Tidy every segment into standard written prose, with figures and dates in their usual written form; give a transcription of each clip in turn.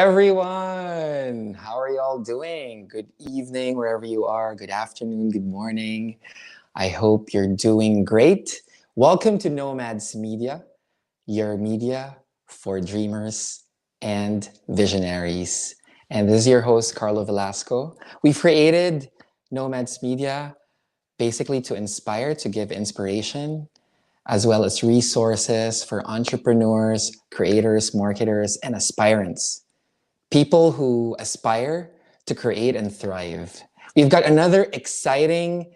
everyone. How are you all doing? Good evening, wherever you are. Good afternoon, good morning. I hope you're doing great. Welcome to Nomads Media, your media for dreamers and visionaries. And this is your host, Carlo Velasco. We've created Nomads Media basically to inspire, to give inspiration, as well as resources for entrepreneurs, creators, marketers, and aspirants. People who aspire to create and thrive. We've got another exciting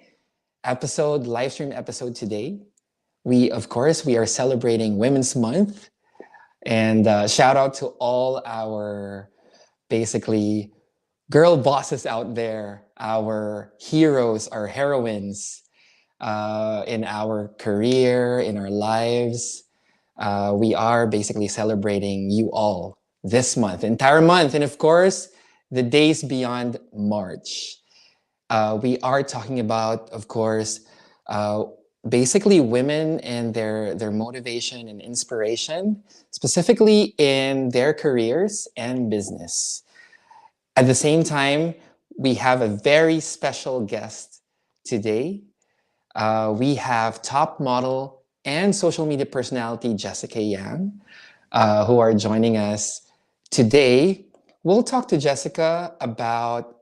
episode, live stream episode today. Of course, we are celebrating Women's Month. And shout out to all our basically girl bosses out there, our heroes, our heroines in our career, in our lives. We are basically celebrating you all this month, entire month, and of course, the days beyond March. We are talking about, of course, basically women and their motivation and inspiration, specifically in their careers and business. At the same time, we have a very special guest today. We have top model and social media personality Jessica Yang, who are joining us today. We'll talk to Jessica about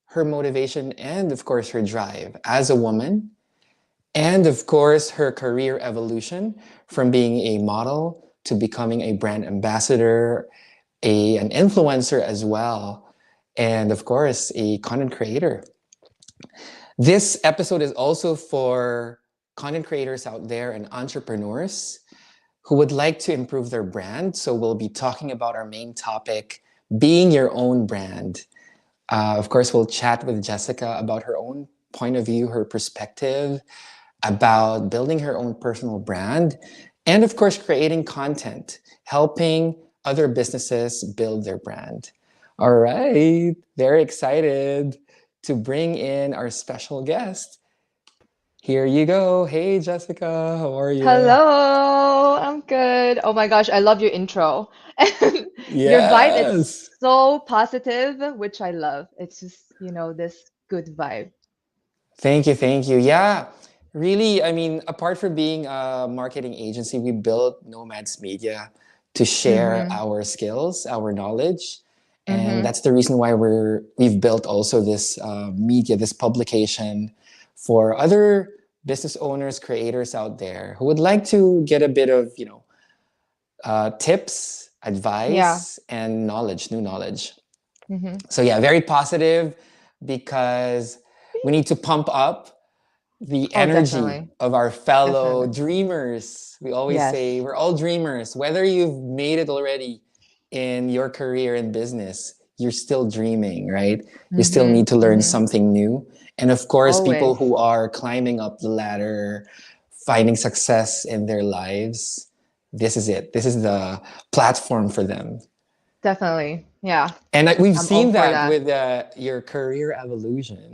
her motivation and, of course, her drive as a woman, and, of course, her career evolution from being a model to becoming a brand ambassador, an influencer as well, and, of course, a content creator. This episode is also for content creators out there and entrepreneurs who would like to improve their brand. So we'll be talking about our main topic, being your own brand. Of course, we'll chat with Jessica about her own point of view, her perspective about building her own personal brand, and of course, creating content, helping other businesses build their brand. All right, very excited to bring in our special guest. Here you go. Hey, Jessica, how are you? Hello, I'm good. Oh my gosh, I love your intro. And your vibe, it's Yes. so positive, which I love. It's just, this good vibe. Thank you. Thank you. Yeah, really. I mean, apart from being a marketing agency, we built Nomads Media to share Mm-hmm. our skills, our knowledge. And Mm-hmm. that's the reason why we've built also this media, this publication for other business owners, creators out there who would like to get a bit of, tips, Yeah. advice, and knowledge, new knowledge. Mm-hmm. So yeah, very positive because we need to pump up the Oh, energy definitely. of our fellow Definitely. dreamers. We always say Yes. we're all dreamers. Whether you've made it already in your career and business, you're still dreaming, right? You still Mm-hmm. need to learn Mm-hmm. something new. And of course, people Always. who are climbing up the ladder, finding success in their lives, this is it. This is the platform for them. Definitely. Yeah. And we've I'm all seen for that that. with your career evolution.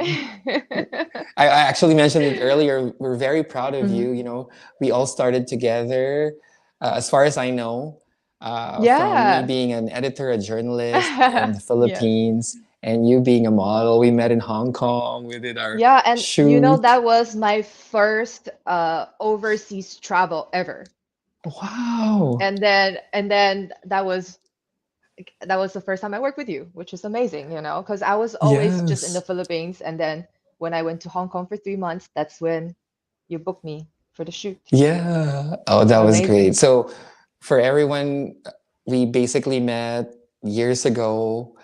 I actually mentioned it earlier. We're very proud of Hmm. you. We all started together, as far as I know, from me Yeah. being an editor, a journalist in the Yes. Philippines, and you being a model. We met in Hong Kong. We did our Yeah, and shoot. that was my first overseas travel ever. Wow. And then that was the first time I worked with you, which is amazing, because I was always just in the Yes. Philippines, and then when I went to Hong Kong for 3 months, that's when you booked me for the shoot. Yeah. Oh, that was great. Amazing. So, for everyone, we basically met years ago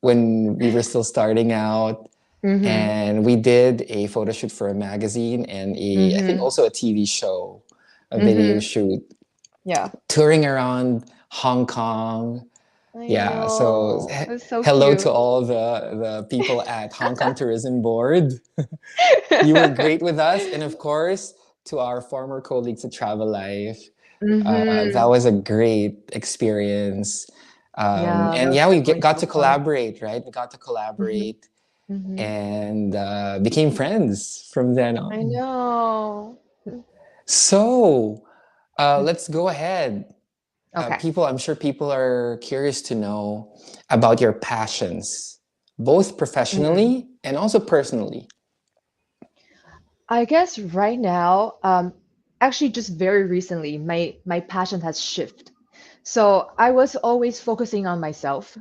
when we were still starting out, Mm-hmm. and we did a photo shoot for a magazine and I think Mm-hmm. also a TV show, a video Mm-hmm. shoot, Yeah. touring around Hong Kong. I Yeah. So, know. It's so hello to cute. all the people at Hong Kong Tourism Board. You were great with us, and of course, to our former colleagues at Travel Life. That Mm-hmm. was a great experience. Yeah, that And was yeah, we definitely got to so fun. collaborate, right? We got to Mm-hmm. collaborate Mm-hmm. and became friends from then I on. know. So let's go ahead. Okay. I'm sure people are curious to know about your passions, both Mm. professionally and also personally. I guess right now, actually just very recently, my passion has shifted. So I was always focusing on myself.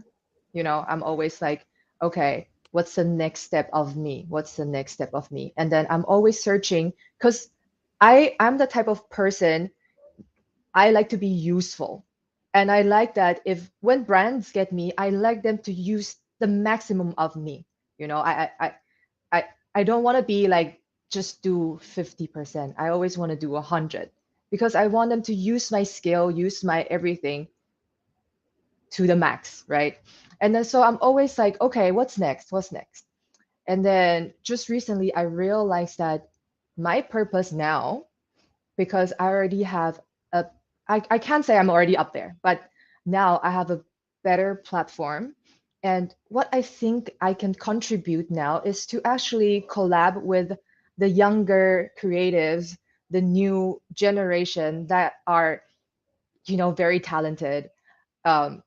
I'm always like, okay, what's the next step of me? What's the next step of me? And then I'm always searching because I'm the type of person I like to be useful. And I like that if when brands get me, I like them to use the maximum of me. You know, I I don't want to be like just do 50%. I always want to do 100 because I want them to use my skill, use my everything to the max, right? And then so I'm always like, okay, what's next? What's next? And then just recently I realized that my purpose now, because I already have a I can't say I'm already up there, but now I have a better platform. And what I think I can contribute now is to actually collab with the younger creatives, the new generation that are, very talented. Um,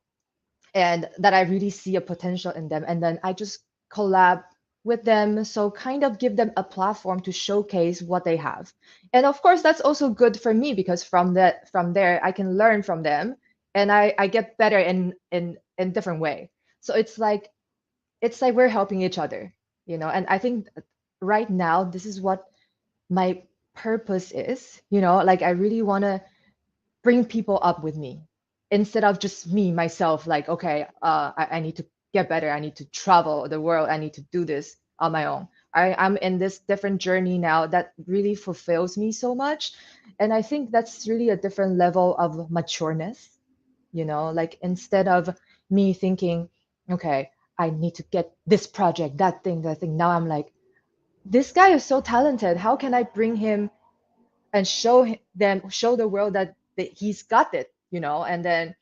and that I really see a potential in them. And then I just collab with them. So kind of give them a platform to showcase what they have. And of course, that's also good for me because from there I can learn from them and I get better in different way. So it's like we're helping each other, and I think right now this is what my purpose is, like I really want to bring people up with me instead of just me myself like okay I need to get better, I need to travel the world, I need to do this on my own. I'm in this different journey now that really fulfills me so much, and I think that's really a different level of matureness, like instead of me thinking okay I need to get this project, that thing, now I'm like this guy is so talented, how can I bring him and show the world that he's got it, and then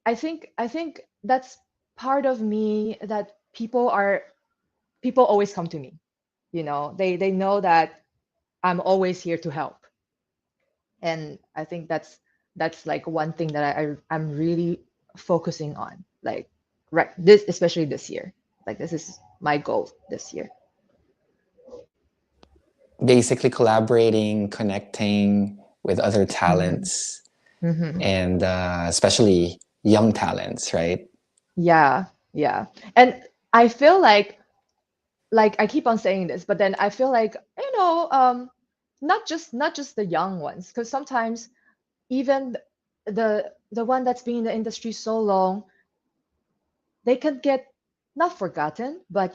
I think that's part of me that people always come to me, they know that I'm always here to help. And I think that's like one thing that I'm really focusing on, like right this especially this year, like this is my goal this year. Basically, collaborating, connecting with other Hmm. talents, Hmm. and especially young talents, right? Yeah, yeah. And I feel like I keep on saying this, but then I feel like, not just the young ones, because sometimes even the one that's been in the industry so long, they can get not forgotten, but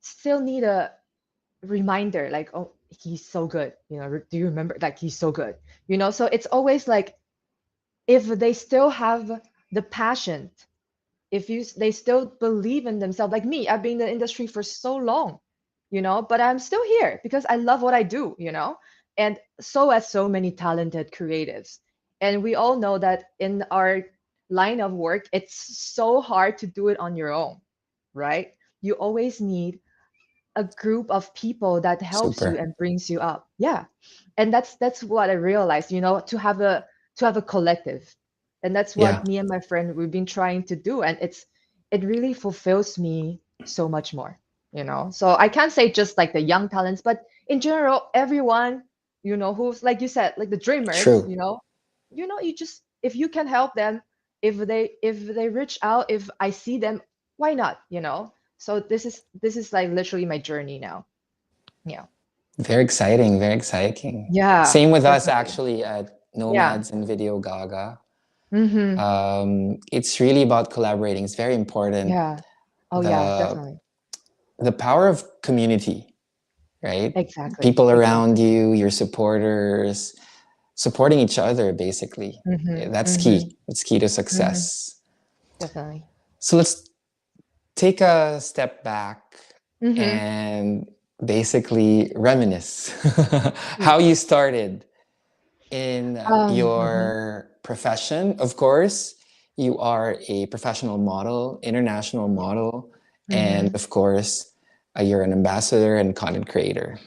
still need a reminder, like, oh, he's so good. Do you remember? Like, he's so good. So it's always like if they still have the passion, if they still believe in themselves like me, I've been in the industry for so long, but I'm still here because I love what I do, and so as so many talented creatives. And we all know that in our line of work it's so hard to do it on your own, right? You always need a group of people that helps you Super. and brings you up. Yeah. And that's what I realized, to have a collective. And that's Yeah, what me and my friend we've been trying to do. And it really fulfills me so much more, So I can't say just like the young talents, but in general, everyone, who's like you said, like the dreamers, true. you just if you can help them, if they reach out, if I see them, why not, so this is like literally my journey now. Yeah. Very exciting, very exciting. Yeah, Same with us definitely. actually at Yeah. Nomads and VideoGaga. Mm-hmm. It's really about collaborating. It's very important. Yeah. Oh yeah, The definitely. the power of community, right? Exactly. People around Exactly. you, your supporters, supporting each other, basically. Mm-hmm. That's Mm-hmm. key. It's key to Mm-hmm. success. Definitely. So let's take a step back Mm-hmm. and basically reminisce Yeah. how you started in Mm-hmm. your profession. Of course, you are a professional model, international model, and Mm-hmm. of course, you're an ambassador and content creator.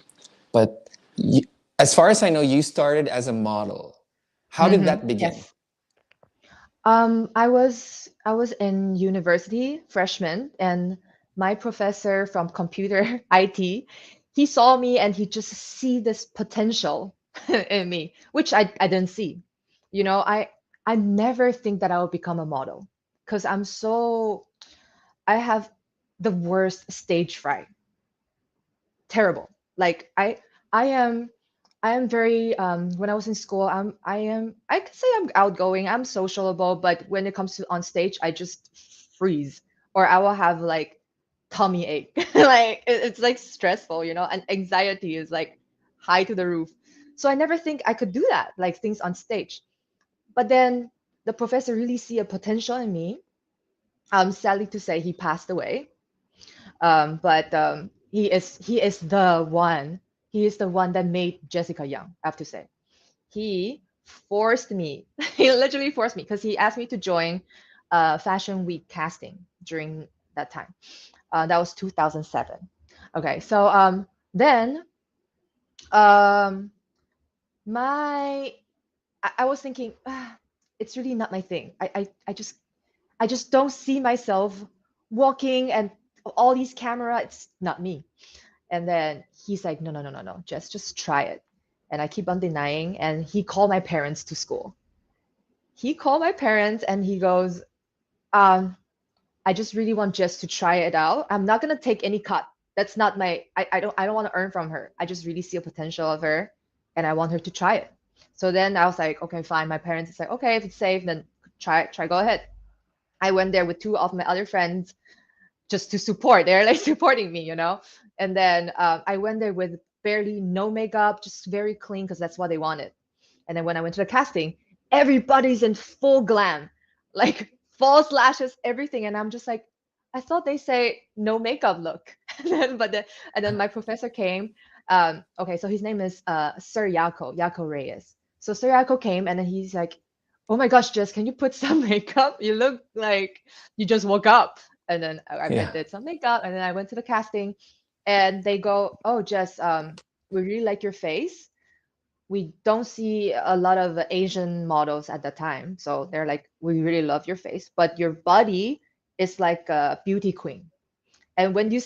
But you, as far as I know, you started as a model. How did that begin? Yes. I was in university, freshman, and my professor from computer IT, he saw me and he just see this potential in me, which I didn't see. You know, I never think that I will become a model because I have the worst stage fright. Terrible. Like I am very when I was in school, I could say I'm outgoing, I'm sociable, but when it comes to on stage, I just freeze or I will have like tummy ache. Like it's like stressful, you know, and anxiety is like high to the roof. So I never think I could do that, like things on stage. But then the professor really see a potential in me. Sadly to say, he passed away. But he is the one. He is the one that made Jessica Young, I have to say. He forced me. He literally forced me because he asked me to join Fashion Week casting during that time. That was 2007. Okay, so then um, my I was thinking, it's really not my thing. I just don't see myself walking and all these camera. It's not me. And then he's like, no, no, no, no, no, just try it. And I keep on denying. And he called my parents to school. He called my parents and he goes, um, I just really want Jess to try it out. I'm not gonna take any cut. That's not my I don't want to earn from her. I just really see a potential of her and I want her to try it. So then I was like, okay, fine. My parents is like, okay, if it's safe, then try, go ahead. I went there with two of my other friends just to support. They're like supporting me, you know. And then I went there with barely no makeup, just very clean because that's what they wanted. And then when I went to the casting, everybody's in full glam, like false lashes, everything. And I'm just like, I thought they say no makeup look. And then my professor came. Okay, so his name is Sir Yako Reyes. So Sir Yako came and then he's like, oh my gosh, Jess, can you put some makeup? You look like you just woke up. And then I Yeah. did some makeup and then I went to the casting and they go, oh, Jess, we really like your face. We don't see a lot of Asian models at the time. So they're like, we really love your face, but your body is like a beauty queen. And when they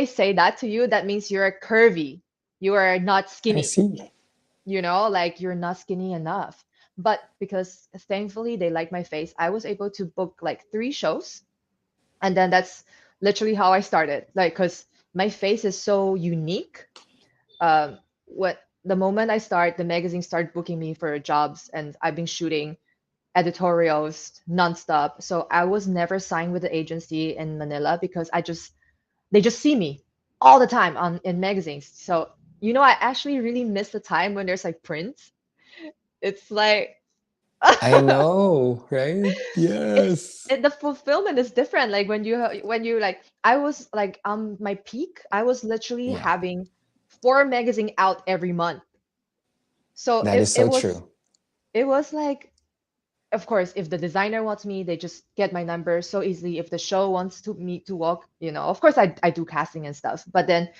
say that to you, that means you're curvy. You are not I skinny, see. you know, like you're not skinny enough. But because thankfully they like my face, I was able to book like 3 shows. And then that's literally how I started. Like, because my face is so unique, what the moment I start, the magazine started booking me for jobs, and I've been shooting editorials nonstop. So I was never signed with the agency in Manila because they just see me all the time on in magazines. So you know, I actually really miss the time when there's like prints. It's like I know, right? Yes. the fulfillment is different. Like when you like, I was like on my peak, I was literally Yeah, having 4 magazine out every month. So that is so true. it was like, of course, if the designer wants me, they just get my number so easily. If the show wants to me to walk, you know, of course I do casting and stuff, but then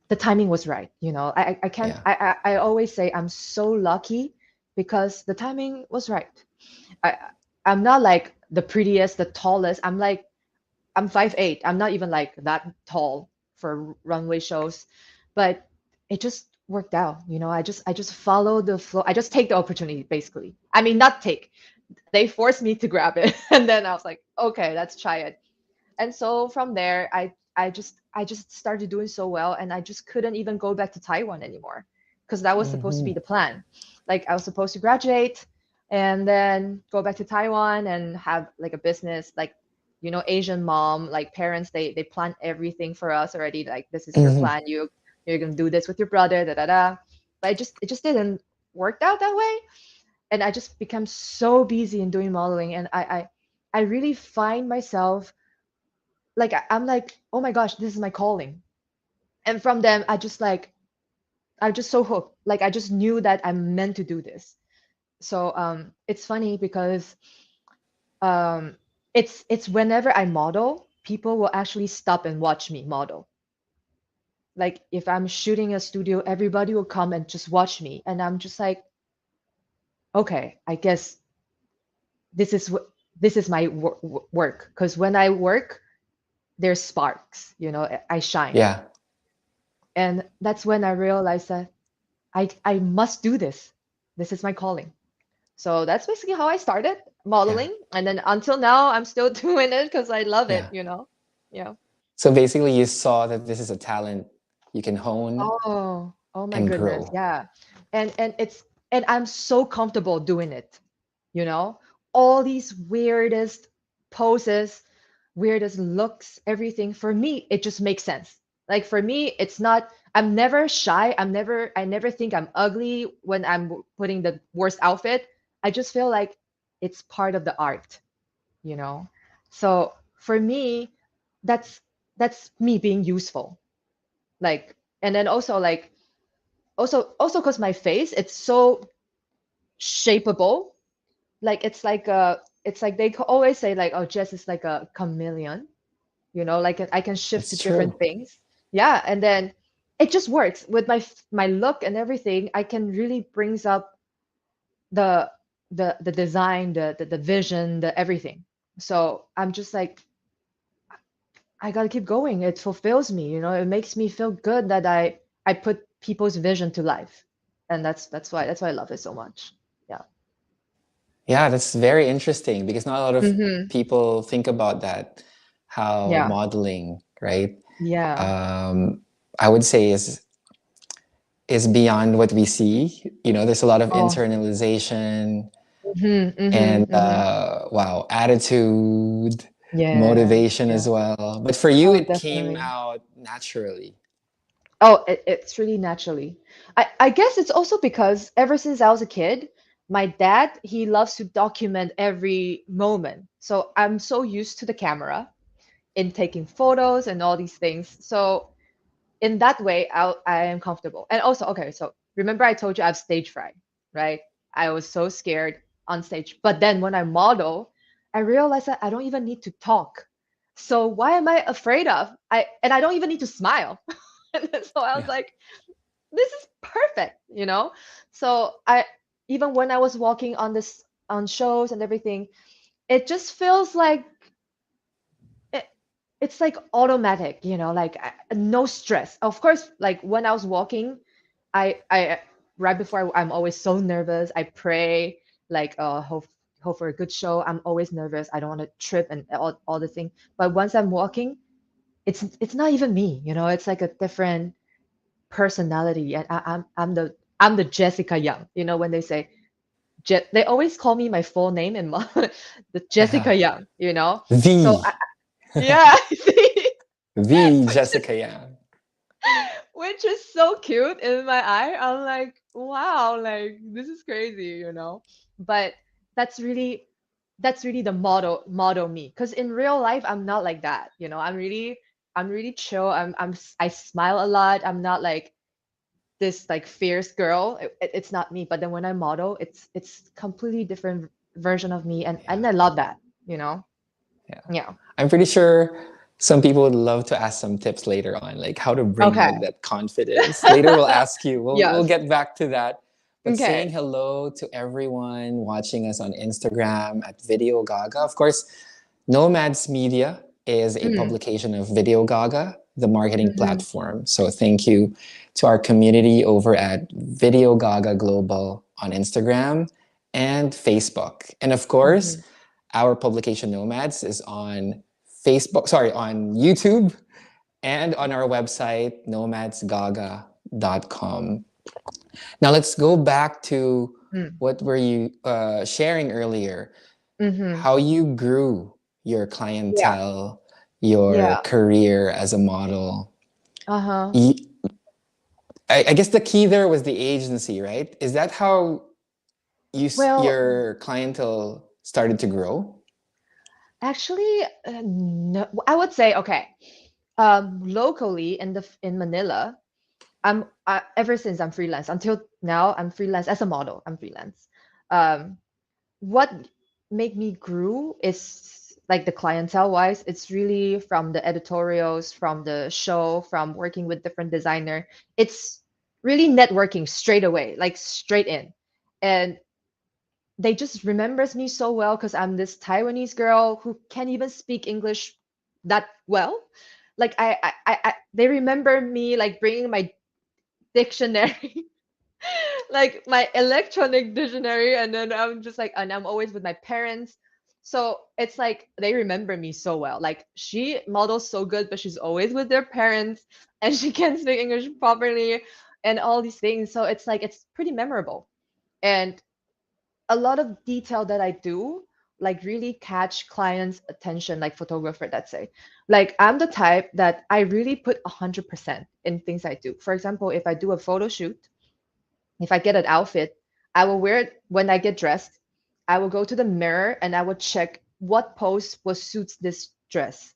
the timing was right. You know, I can't, Yeah. I always say I'm so lucky because the timing was right. I, I'm not like the prettiest, the tallest. I'm 5'8". I'm not even like that tall for runway shows, but it just worked out. You know, I just follow the flow. I just take the opportunity, basically. I mean, not take. They forced me to grab it, and then I was like, okay, let's try it. And so from there, I just started doing so well, and I just couldn't even go back to Taiwan anymore because that was supposed to be Hmm. the plan. Like I was supposed to graduate and then go back to Taiwan and have like a business, like you know, Asian mom, like parents, they plan everything for us already. Like this is your Hmm. plan. You're gonna do this with your brother, da da da. But it just didn't work out that way, and I just become so busy in doing modeling, and I really find myself like I'm like, oh my gosh, this is my calling. And from them, I'm just so hooked. Like I just knew that I'm meant to do this. So it's funny because um, it's whenever I model, people will actually stop and watch me model. Like if I'm shooting a studio, everybody will come and just watch me, and I'm just like, okay, I guess this is what this is my work, because when I work, there's sparks, I shine. Yeah. And that's when I realized that I must do this. This is my calling. So that's basically how I started Yeah. modeling. And then until now, I'm still doing it because I love Yeah. it. Yeah. So basically, you saw that this is a talent you can hone Oh my and goodness. grow. Yeah. And I'm so comfortable doing it, you know? All these weirdest poses, weirdest looks, everything. For me, it just makes sense. Like for me, it's not, I'm never shy. I never think I'm ugly when I'm putting the worst outfit. I just feel like it's part of the art, you know? So for me, that's that's me being useful. Like, and then also like also because my face, it's so shapeable. Like it's like they always say like, oh, Jess is like a chameleon, like I can shift to It's different true. things. Yeah, and then it just works with my look and everything. I can really brings up the the design, the vision, the everything. So I'm just like, I gotta keep going. It fulfills me, it makes me feel good that I put people's vision to life. And that's why I love it so much. Yeah. Yeah, that's very interesting because not a lot of Mm-hmm. people think about that, how Yeah. modeling, right? Yeah. Um, I would say is beyond what we see. There's a lot of Oh. internalization Mm-hmm. and Mm-hmm. Mm-hmm. wow, attitude, Yeah. motivation as Yeah. well. But for you, Oh, it came definitely. out naturally. Oh, it's really naturally. I guess it's also because ever since I was a kid, my dad, he loves to document every moment. So I'm so used to the camera in taking photos and all these things. So in that way, I am comfortable. And also, okay, so remember I told you I have stage fright, right? I was so scared on stage. But then when I model, I realized that I don't even need to talk. So why am I afraid of? I don't even need to smile. And then so I was Yeah. like, this is perfect. So I even when I was walking on this on shows and everything, it just feels like it, it's like automatic, like no stress. Of course, like when I was walking, I right before I'm always so nervous. I pray like hope for a good show. I'm always nervous. I don't want to trip and all the thing. But once I'm walking, it's not even me. It's like a different personality, and I'm the Jessica Young. When they say they always call me my full name and the Jessica Yeah. Young. So The yeah, the which Jessica Yang. which is so cute in my eye. I'm like, wow, like this is crazy. But that's really that's really the model me. Because in real life, I'm not like that. I'm really chill. I smile a lot. I'm not like this like fierce girl. It's not me. But then when I model, it's completely different version of me, and Yeah. I love that. You know? Yeah. Yeah. I'm pretty sure some people would love to ask some tips later on, like how to bring Okay. out that confidence. Later we'll ask you. We'll Yes. get back to that. But saying Okay. hello to everyone watching us on Instagram at VideoGaga. Of course, Nomads Media is a Mm. publication of VideoGaga, the marketing Mm-hmm. platform. So thank you to our community over at VideoGaga Global on Instagram and Facebook. And of course, Mm-hmm. our publication Nomads is on Facebook, sorry, on YouTube and on our website, nomadsgaga.com. Now let's go back to Mm. what were you sharing earlier, Mm-hmm. how you grew your Yeah. clientele, your Yeah. career as a model. Uh-huh. I guess the key there was the agency, right? Is that how Well, your clientele started to grow? actually, no, I would say okay. Locally in Manila, ever since I'm freelance until now, I'm freelance as a model. I'm freelance. Um, what made me grew is like the clientele wise. It's really from the editorials, from the show, from working with different designer. It's really networking straight away, like straight in, and they just remembers me so well because I'm this Taiwanese girl who can't even speak English that well. Like they remember me like bringing my dictionary, like my electronic dictionary, and then I'm just like, and I'm always with my parents. So it's like they remember me so well. Like she models so good, but she's always with their parents, and she can't speak English properly, and all these things. So it's like it's pretty memorable. And a lot of detail that I do, like really catch clients' attention, like photographer, let's say. Like I'm the type that I really put 100% in things I do. For example, if I do a photo shoot, if I get an outfit, I will wear it when I get dressed. I will go to the mirror and I will check what pose will suits this dress.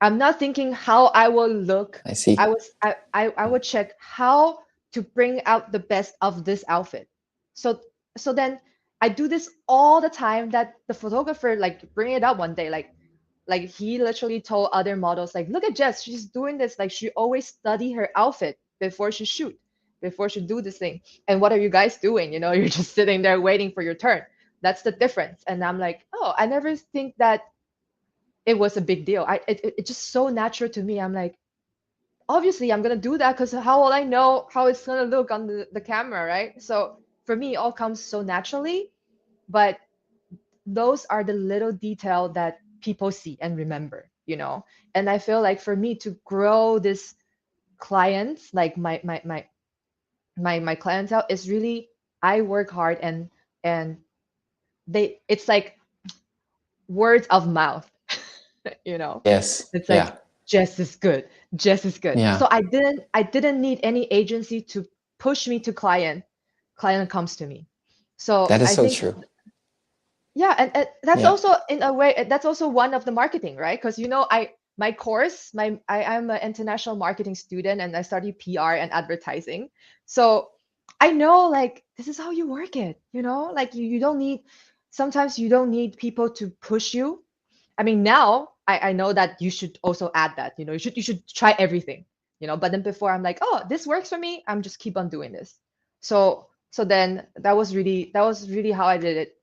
I'm not thinking how I will look. I see. I would check how to bring out the best of this outfit. So so then I do this all the time that the photographer like bring it up one day like he literally told other models like look at Jess, she's doing this, like she always study her outfit before she shoot, before she do this thing. And what are you guys doing? You know, you're just sitting there waiting for your turn. That's the difference. And I'm like, oh, I never think that it was a big deal. It's just so natural to me. I'm like, obviously I'm gonna do that because how will I know how it's gonna look on the camera, right? So for me, it all comes so naturally. But those are the little detail that people see and remember, you know. And I feel like for me to grow this clients, like my clientele is really I work hard and they it's like words of mouth, you know. Yes. It's like Yeah. Jess is good. Jess is good. Yeah. So I didn't need any agency to push me to client. Client comes to me. So That is I so think true. yeah, and that's Yeah. also in a way that's also one of the marketing, right? Because you know I my course my I'm an international marketing student and I study PR and advertising. So I know like this is how you work it, you know? Like you don't need sometimes you don't need people to push you. I mean, now I know that you should also add that, you know, you should try everything, you know. But then before I'm like, oh, this works for me. I'm just keep on doing this. So then that was really how I did it.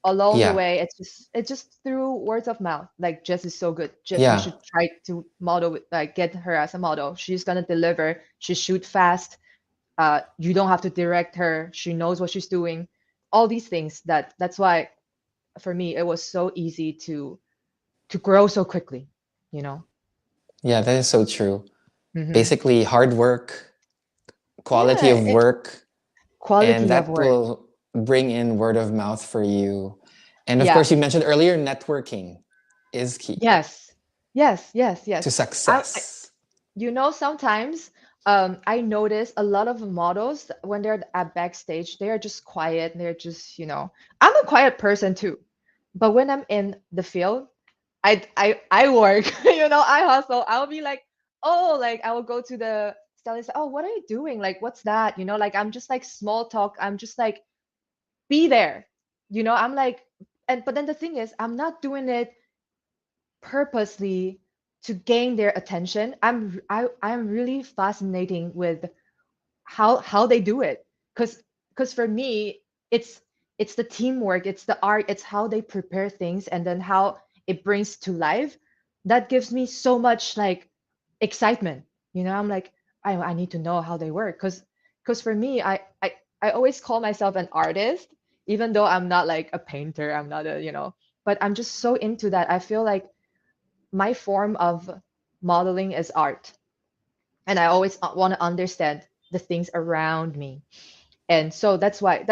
Along the Yeah. way, it's just through words of mouth. Like Jess is so good. Jess, you Yeah. should try to model with like get her as a model. She's gonna deliver. She shoot fast. You don't have to direct her. She knows what she's doing. All these things. That's why for me it was so easy to grow so quickly, you know? Yeah, that is so true. Hmm. Basically, hard work, quality Yeah, of work, and quality of that work. will bring in word of mouth for you. And of Yeah. course, you mentioned earlier, networking is key Yes. Yes. Yes. to Yes. I success. you know, sometimes I notice a lot of models when they're at backstage, they are just quiet. They're just, you know, I'm a quiet person too. But when I'm in the field, I work, you know, I hustle. I'll be like, oh, like I will go to the stylist. Oh, what are you doing? Like, what's that? You know, like I'm just like small talk. I'm just like be there. You know, I'm like, and but then the thing is, I'm not doing it purposely to gain their attention. I'm really fascinating with how they do it. Because for me, it's it's the teamwork, it's the art, it's how they prepare things and then how it brings to life. That gives me so much like excitement. You know, I'm like, I need to know how they work. Because for me, I always call myself an artist, even though I'm not like a painter, I'm not a, you know, but I'm just so into that. I feel like my form of modeling is art, and I always want to understand the things around me. And so that's why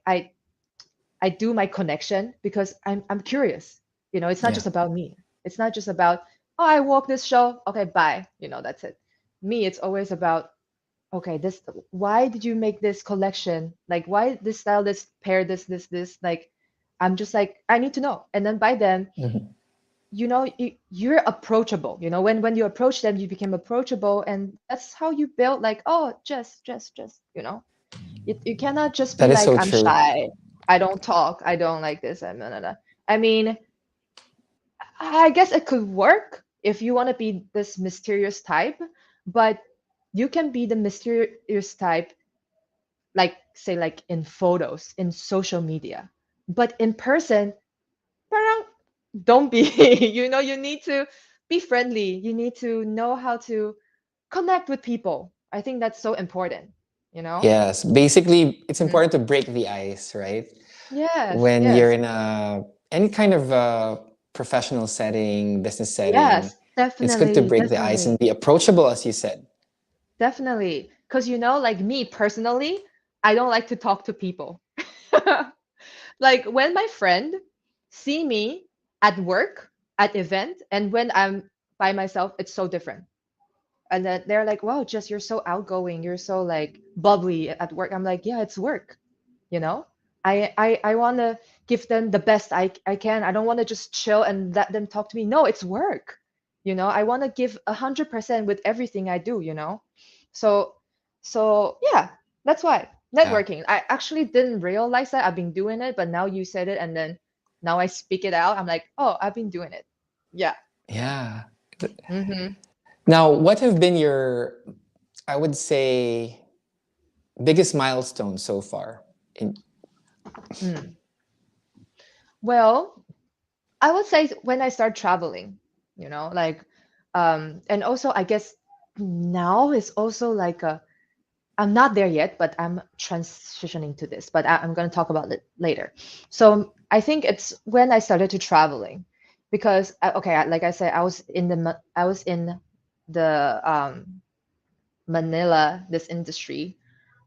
I do my connection because I'm curious. You know, it's not Yeah. just about me. It's not just about, oh, I walk this show, okay, bye, you know, that's it. Me, it's always about, okay, this, why did you make this collection, like why this style, this pair, this, like I'm just like I need to know. And then by then, Mhm. you know, you're approachable. You know, when you approach them, you become approachable, and that's how you build like, oh, just, you know, you cannot just That be is like so I'm true. shy, I don't talk, I don't like this, and blah, blah, blah. I mean, I guess it could work if you want to be this mysterious type, but you can be the mysterious type like say like in photos, in social media. But in person, parang don't be. You need to be friendly. You need to know how to connect with people. I think that's so important, you know? Yes, basically, it's Mhm. important to break the ice, right? Yes, When you're yes, in any kind of professional setting, business setting, yes, it's good to definitely, break the ice and definitely, be approachable, as you said. definitely. Because, like me personally, I don't like to talk to people. Like when my friend see me at work, at event, and when I'm by myself, it's so different. And then they're like, wow, Jess, you're so outgoing. You're so like bubbly at work. I'm like, yeah, it's work. you know I want to give them the best I can. I don't want to just chill and let them talk to me. No, it's work. I want to give 100% with everything I do. So yeah, that's why Yeah, networking. I actually didn't realize that I've been doing it, but now you said it, and then now I speak it out. I'm like, oh, I've been doing it. Yeah. yeah. Mm-hmm. Now, what have been your, I would say, biggest milestone so far? In, Mm. Well, I would say when I start traveling, like, and also I guess now is also like I'm not there yet, but I'm transitioning to this, but I'm going to talk about it later. So I think it's when I started to traveling, because okay, like I said, I was in the Manila, this industry,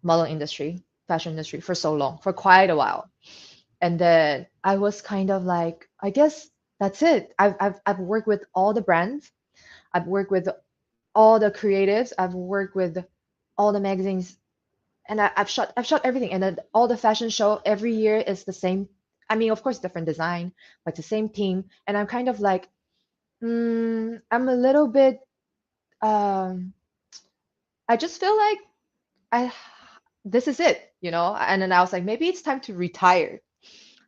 model industry, fashion industry for so long, for quite a while. And then I was kind of like, I guess that's it. I've worked with all the brands. I've worked with all the creatives. I've worked with all the magazines, and I've shot everything. And then all the fashion show every year is the same. I mean, of course, different design, but the same team. And I'm kind of like, I'm a little bit. Um, I just feel like I this is it. And then I was like, maybe it's time to retire.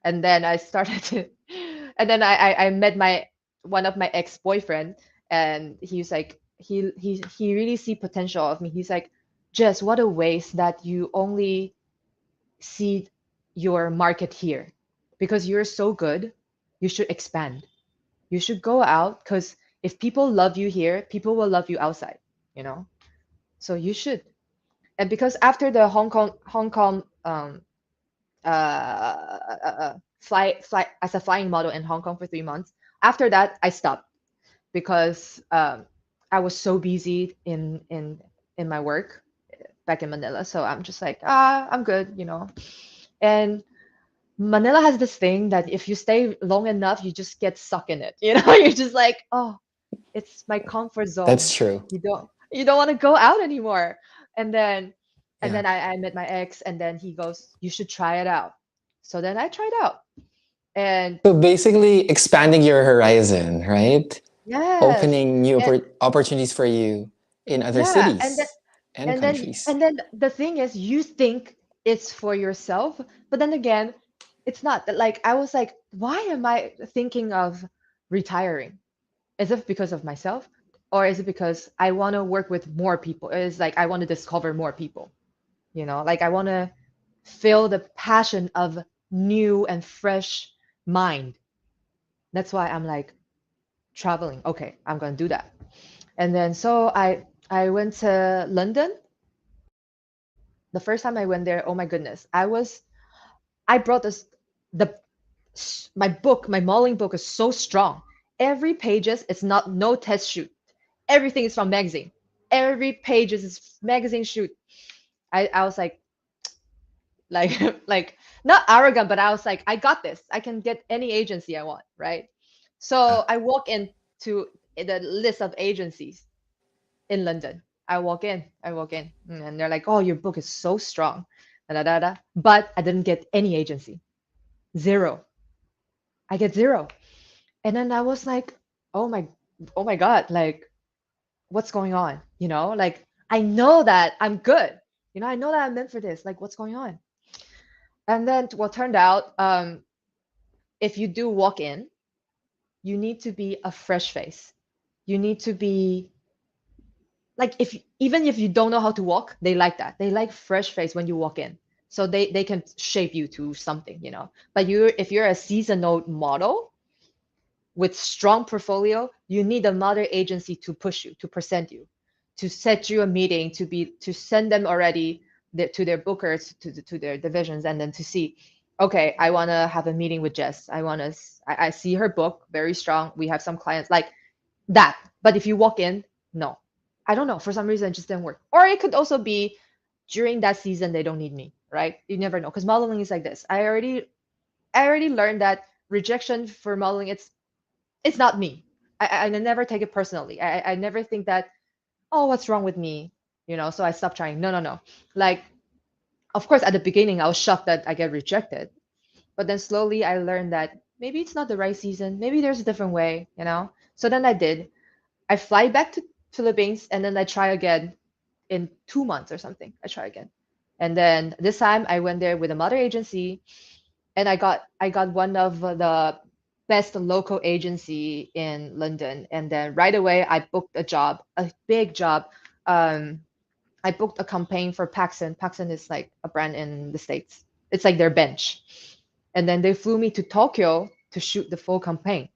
And then I started to, and then I met my one of my ex-boyfriend, and he's like, he really see potential of me. He's like, Jess, what a waste that you only see your market here, because you're so good. You should expand. You should go out, because if people love you here, people will love you outside. you know so you should. And because after the Hong Kong fly as a flying model in Hong Kong for 3 months. After that, I stopped because I was so busy in my work back in Manila. So I'm just like, I'm good. And Manila has this thing that if you stay long enough, you just get stuck in it. You're just like, oh, it's my comfort zone. that's true. You don't want to go out anymore. And then and Yeah. then I met my ex, and then he goes, you should try it out. So then I tried out. And So basically, expanding your horizon, right? yes. Opening new And opportunities for you in other yeah, and then cities and and then countries. and then the thing is, you think it's for yourself, but then again, it's not. Like I was like, why am I thinking of retiring? Is it because of myself? Or is it because I want to work with more people? It's like I want to discover more people, like I want to feel the passion of new and fresh mind. That's why I'm like traveling. Okay, I'm going to do that. And then so I went to London. The first time I went there, oh my goodness, I brought this the my book, my modeling book is so strong. Every pages, it's not no test shoot. Everything is from magazine. Every page is magazine shoot. I was like like not arrogant, but I was like, I got this. I can get any agency I want, right? Uh, So I walk into the list of agencies in London. I walk in, and they're like, "Oh, your book is so strong." Da, da, da, da. But I didn't get any agency. Zero. I get zero. And then I was like, oh my God, like what's going on? Like I know that I'm good. I know that I'm meant for this. Like what's going on? And then what turned out, if you do walk in, you need to be a fresh face. You need to be like, if even if you don't know how to walk, they like that. They like fresh face when you walk in. so they can shape you to something, you know. But if you're a seasonal model with strong portfolio, you need another agency to push you, to present you, to set you a meeting, to send them already to their bookers, to their divisions, and then to see, okay, I want to have a meeting with Jess. I see her book very strong. We have some clients like that. But if you walk in, no, I don't know. For some reason, it just didn't work. Or it could also be during that season they don't need me, right? You never know, because modeling is like this. I already learned that rejection for modeling, it's not me. I never take it personally. I never think that, oh, what's wrong with me? You know, so I stopped trying. No, no, no. Like, of course, at the beginning, I was shocked that I get rejected. But then slowly I learned that maybe it's not the right season. Maybe there's a different way, you know? So then I did. I fly back to Philippines and then I try again in 2 months or something. I try again. And then this time I went there with a mother agency and I got one of the best local agency in London. And then right away I booked a job, a big job. Um, I booked a campaign for Paxson. Paxson is like a brand in the States. It's like their bench. And then they flew me to Tokyo to shoot the full campaign.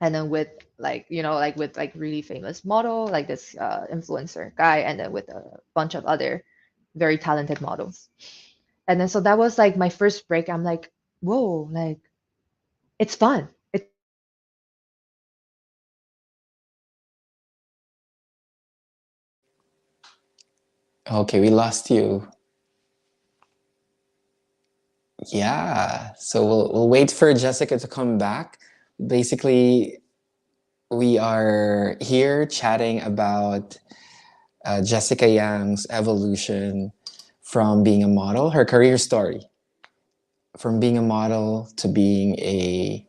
And then with like, like with like really famous model, like this influencer guy, and then with a bunch of other very talented models. And then so that was like my first break. I'm like, whoa, like it's fun. It's fun. Like I can do this. I can do this for a living. And then so that was like my first break. Okay, we lost you. Yeah, so we'll wait for Jessica to come back. Basically, we are here chatting about Jessica Yang's evolution from being a model, her career story, from being a model to being a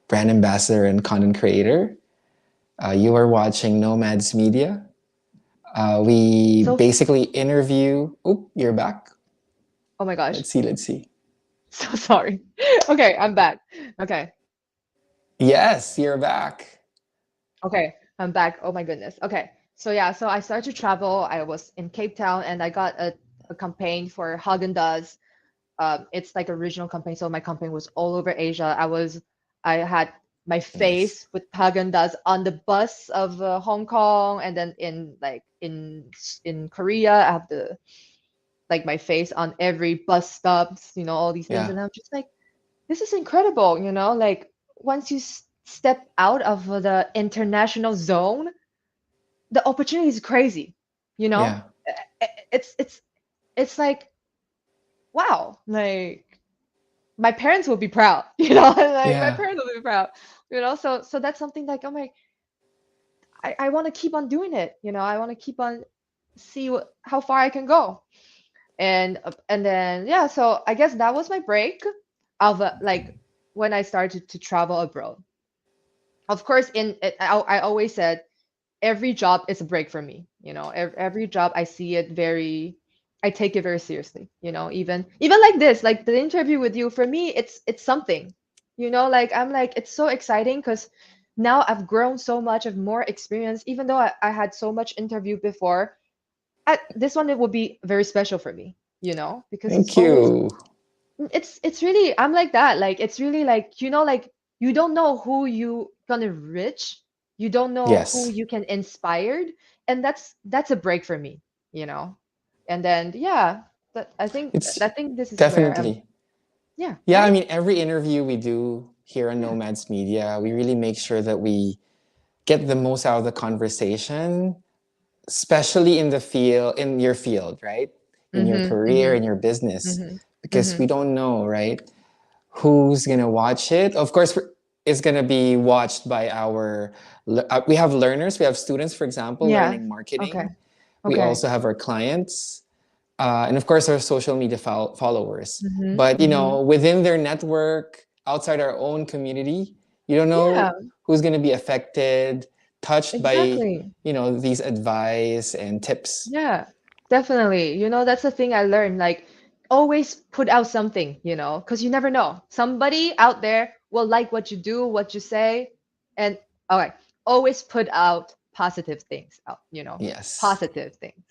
brand ambassador and content creator. You are watching Nomads Media. We So, basically interview. Oh, you're back. oh my gosh. Let's see. Let's see. So sorry. Okay, I'm back. Okay. Yes, you're back. Okay, I'm back. Oh my goodness. Okay. So yeah, so I started to travel. I was in Cape Town and I got a campaign for Haagen-Dazs. It's like a regional campaign. So my campaign was all over Asia. I had my Nice. face with Haagen-Dazs on the bus of Hong Kong, and then in Korea, I have the like my face on every bus stops. All these things, Yeah. and I'm just like, this is incredible. Like once you step out of the international zone, the opportunity is crazy. You know, Yeah. It's like, wow, like my parents will be proud, like my Yeah. parents will be proud, so that's something like, oh my, I want to keep on doing it, I want to keep on see how far I can go. And then yeah, so I guess that was my break of like when I started to travel abroad. Of course, I always said every job is a break for me. Every job I see it very, I take it very seriously. Even like this, like the interview with you, for me, it's something. Like I'm like, it's so exciting because now I've grown so much of more experience. Even though I had so much interview before, this one it will be very special for me. Because it's Thank always, you. it's really, I'm like that, like it's really like, like you don't know who you gonna reach, you don't know who Yes. you can inspired, and that's a break for me you know and then yeah, that I think It's I think this is where I'm. definitely. Yeah, Yeah, I right. mean, every interview we do here on Yeah. Nomads Media, we really make sure that we get the most out of the conversation, especially in the field, in your field, right? In your Mm-hmm, career, mm-hmm, in your business, mm-hmm, because mm-hmm. we don't know, right? Who's gonna watch it? Of course, it's gonna be watched by our. We have learners, we have students, for example, Yeah. learning Okay. marketing. We Okay. also have our clients, and of course, our social media followers. Mm-hmm, But mm-hmm. within their network, outside our own community, you don't Yeah, know who's gonna be affected, touched by exactly. these advice and tips. Yeah, definitely. That's the thing I learned. Like, always put out something, because you never know. Somebody out there will like what you do, what you say. And all right, always put out positive things out. Yes. Positive things.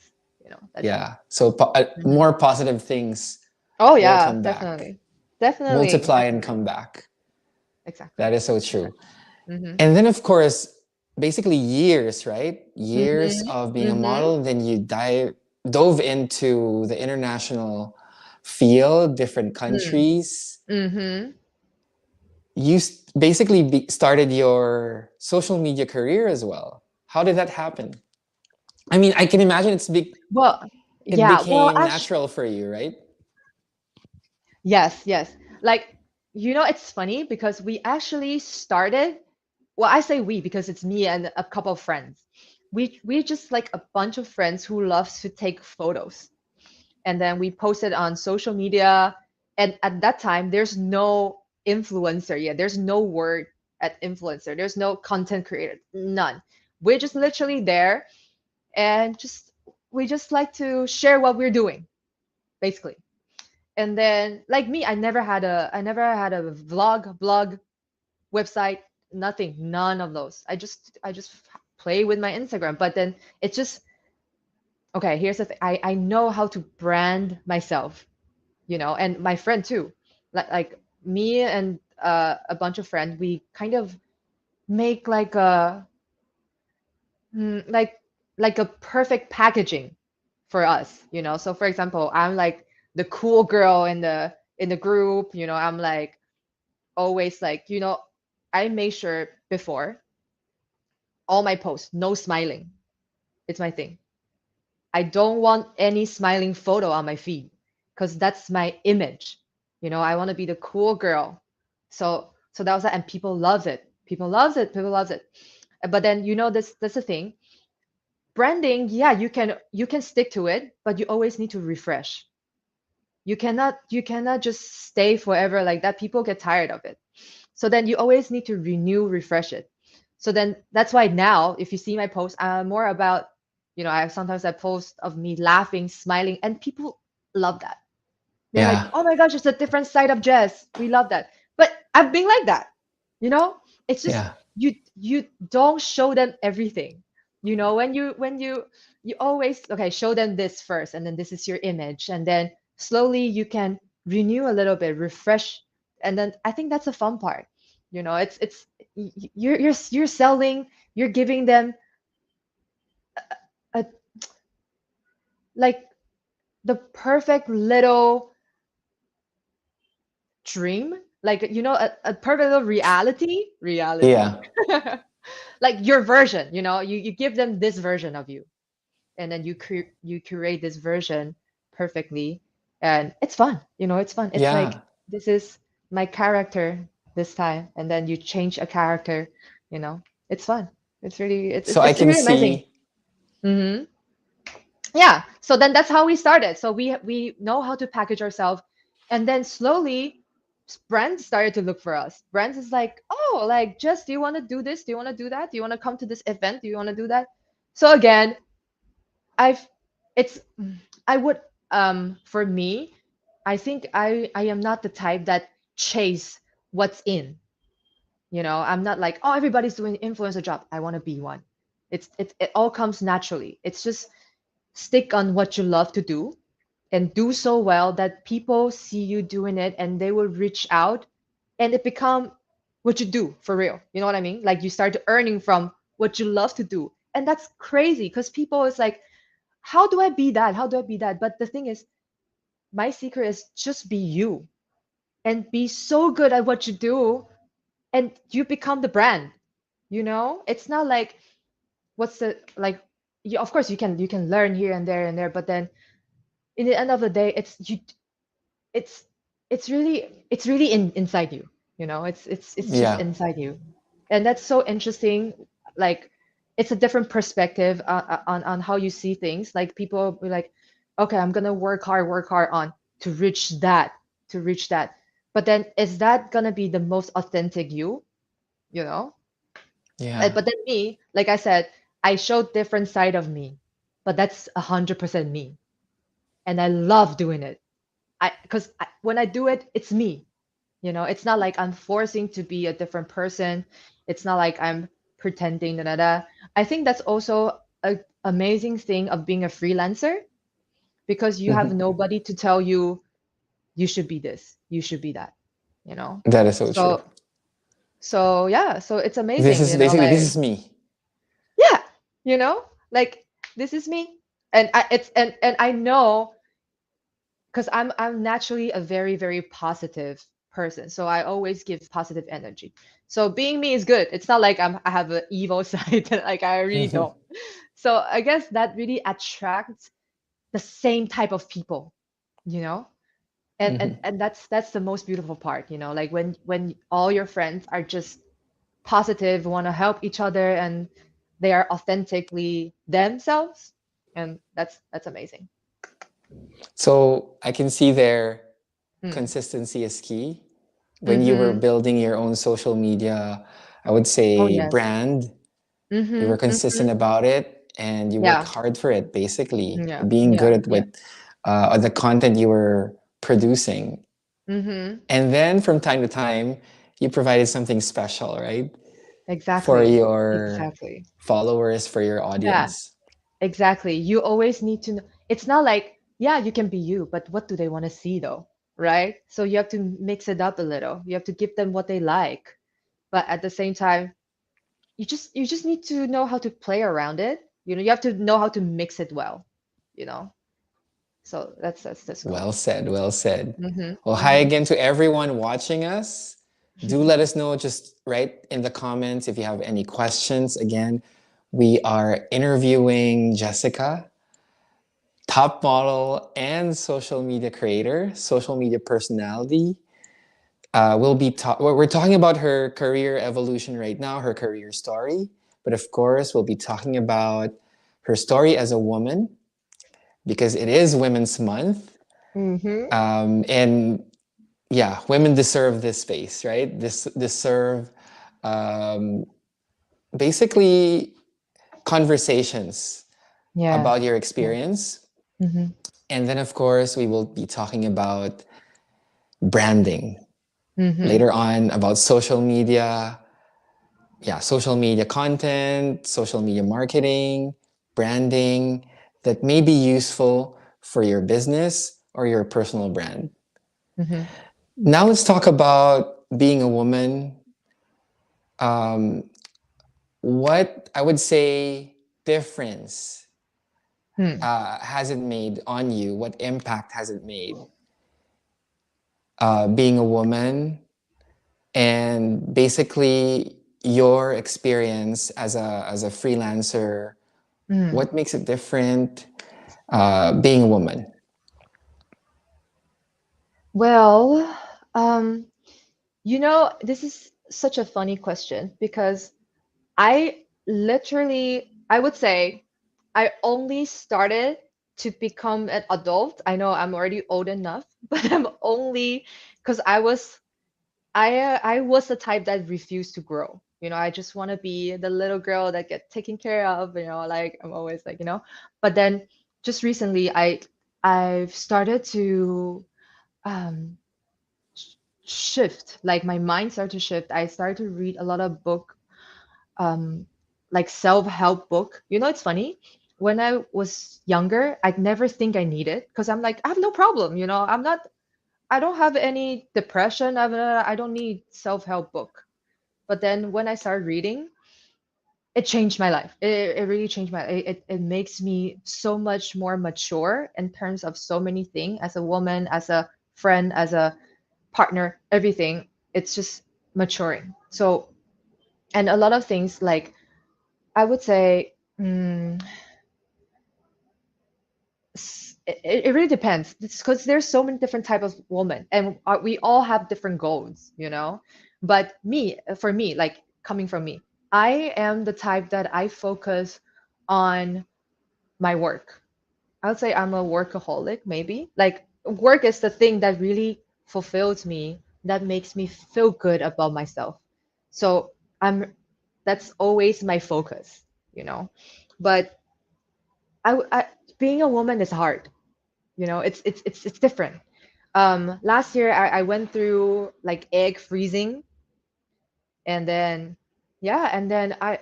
That's it. Yeah. So Hmm. more positive things Oh will yeah, come back, definitely. Definitely, multiply and come definitely. back. Exactly. That is so true. Exactly. Mm-hmm. And then, of course, basically years, right? Years Mm-hmm. of being a Mm-hmm. model. Then you dove into the international field, different countries. Mm-hmm. You basically started your social media career as well. How did that happen? I mean, I can imagine Well, it yeah, well, became actually, natural for you, right? yes, yes. Like, it's funny because we actually started, well, I say we because it's me and a couple of friends. We just like a bunch of friends who loves to take photos. And then we posted on social media. And at that time, there's no influencer yet. There's no word at influencer. There's no content creator. None. We're just literally there and just we just like to share what we're doing, basically. And then like me, I never had a vlog, blog, website, nothing, none of those. I just play with my Instagram. But then it's just okay, here's the thing. I know how to brand myself, and my friend too. Like me and a bunch of friends, we kind of make like a mm, like a perfect packaging for us, So for example, I'm like the cool girl in the group, I'm like always like, I make sure before all my posts, no smiling. It's my thing. I don't want any smiling photo on my feed because that's my image. I want to be the cool girl. So that was it, and people loves it. People loves it. People loves it. But then this that's the thing. Branding, yeah, you can stick to it, but you always need to refresh. You cannot just stay forever like that. People get tired of it. So then you always need to renew, refresh it. So then that's why now, if you see my post, I'm more about, I post of me laughing, smiling, and people love that. They're like, Yeah. oh my gosh, it's a different side of Jess. We love that. But I've been like that, you know? It's just Yeah. you don't show them everything. When you always okay, show them this first, and then this is your image, and then slowly you can renew a little bit, refresh, and then I think that's the fun part. You're selling, you're giving them a like the perfect little dream, like a perfect little reality Yeah. like your version, you give them this version of you, and then you curate this version perfectly, and it's fun, it's fun. It's like Yeah. this is my character this time, and then you change a character, you know it's fun. It's really it's So it's, I it's can really amazing. see, Hmm. Yeah, so then that's how we started. So we know how to package ourselves, and then slowly brands started to look for us. Brands is like, oh, like, just, do you want to do this, do you want to do that, do you want to come to this event, do you want to do that? So again, I've it's I would for me, I think I am not the type that chase what's in. I'm not like, oh, everybody's doing influencer job, I want to be one. It all comes naturally. It's just stick on what you love to do and do so well that people see you doing it and they will reach out, and it become what you do for real. You know what I mean? Like, you start earning from what you love to do. And that's crazy because people is like, how do I be that? How do I be that? But the thing is, my secret is just be you and be so good at what you do, and you become the brand. It's not like, what's the like, of course you can learn here and there, but then in the end of the day, it's it's really inside you. It's just yeah. inside you, and that's so interesting. Like, it's a different perspective on how you see things. Like, people be like, okay, I'm gonna work hard on to reach that, but then is that gonna be the most authentic you? you know Yeah. but then me, like I said, I show different side of me, but that's 100% me, and I love doing it. Because when I do it, it's me. It's not like I'm forcing to be a different person. It's not like I'm pretending. Da, da, da. I think that's also a amazing thing of being a freelancer, because you have Mhm. nobody to tell you you should be this, you should be that, you know. That is so true. So yeah, so it's This amazing, is you know, basically, this like is me. yeah, you know, like this is me. And I know because I'm naturally a very, very positive person. So I always give positive energy. So being me is good. It's not like I have an evil side that like I really don't. So I guess that really attracts the same type of people, you know? And that's the most beautiful part, you know, like when all your friends are just positive, want to help each other, and they are authentically themselves, and that's amazing. So I can see there Mm. consistency is key. When you were Mm-hmm. building your own social media, I would Oh say yes. brand, you were Mm-hmm. consistent Mm-hmm. about it and you worked Yeah. hard for it, basically, Yeah. being good Yeah. at Yeah. what the content you were producing. Mm-hmm. And then from time to time, you provided something special, right? For Exactly. your Exactly. followers, for your Yeah. audience. Exactly. You always need to know. It's not like, yeah, you can be you, but what do they want to see though? Right? So you have to mix it up a little. You have to give them what they like. But at the same time, you just need to know how to play around it. You know, you have to know how to mix it well, you know. So that's Well cool. said, well said. Mm-hmm. Well, hi Mm-hmm. again to everyone watching us. Do let us know, just write in the comments if you have any questions. Again, we are interviewing Jessica, top model and social media creator, social media personality. We're talking about her career evolution right now, her career story. But of course, we'll be talking about her story as a woman because it is Women's Month. Mm-hmm. And yeah, women deserve this space, right? This deserve um, basically conversations Yeah. about your Yeah. experience. Mm-hmm. And then, of course, we will be talking about branding Mm-hmm. later on, about social media. Yeah, social media content, social media marketing, branding that may be useful for your business or your personal brand. Mm-hmm. Now, let's talk about being a woman. Um, what I would say difference Hmm. has it made on you? What impact has it made being a woman and basically your experience as a freelancer? Mm. What makes it different being a woman? Well, um, you know, this is such a funny question because I literally, I would say, I only started to become an adult. I know I'm already old enough, but I'm only because I was the type that refused to grow. You know, I just want to be the little girl that get taken care of, you know, like I'm always like, you know. But then just recently I've started to um shift, like my mind started to shift. I started to read a lot of book um like self-help book. You know, it's funny. When I was younger, I'd never think I need it because I'm like, I have no problem, you know. I don't have any depression. I don't need self-help book. But then when I started reading, it changed my life. It really changed my it makes me so much more mature in terms of so many things as a woman, as a friend, as a partner, everything. It's just maturing. So, and a lot of things like I would say it really depends because there's so many different type of women and we all have different goals, you know. But for me, like coming from me, I am the type that I focus on my work. I would say I'm a workaholic, maybe. Like work is the thing that really fulfills me, that makes me feel good about myself. So I'm that's always my focus, you know. But I being a woman is hard, you know. It's different. Last year I went through like egg freezing, and then yeah, and then I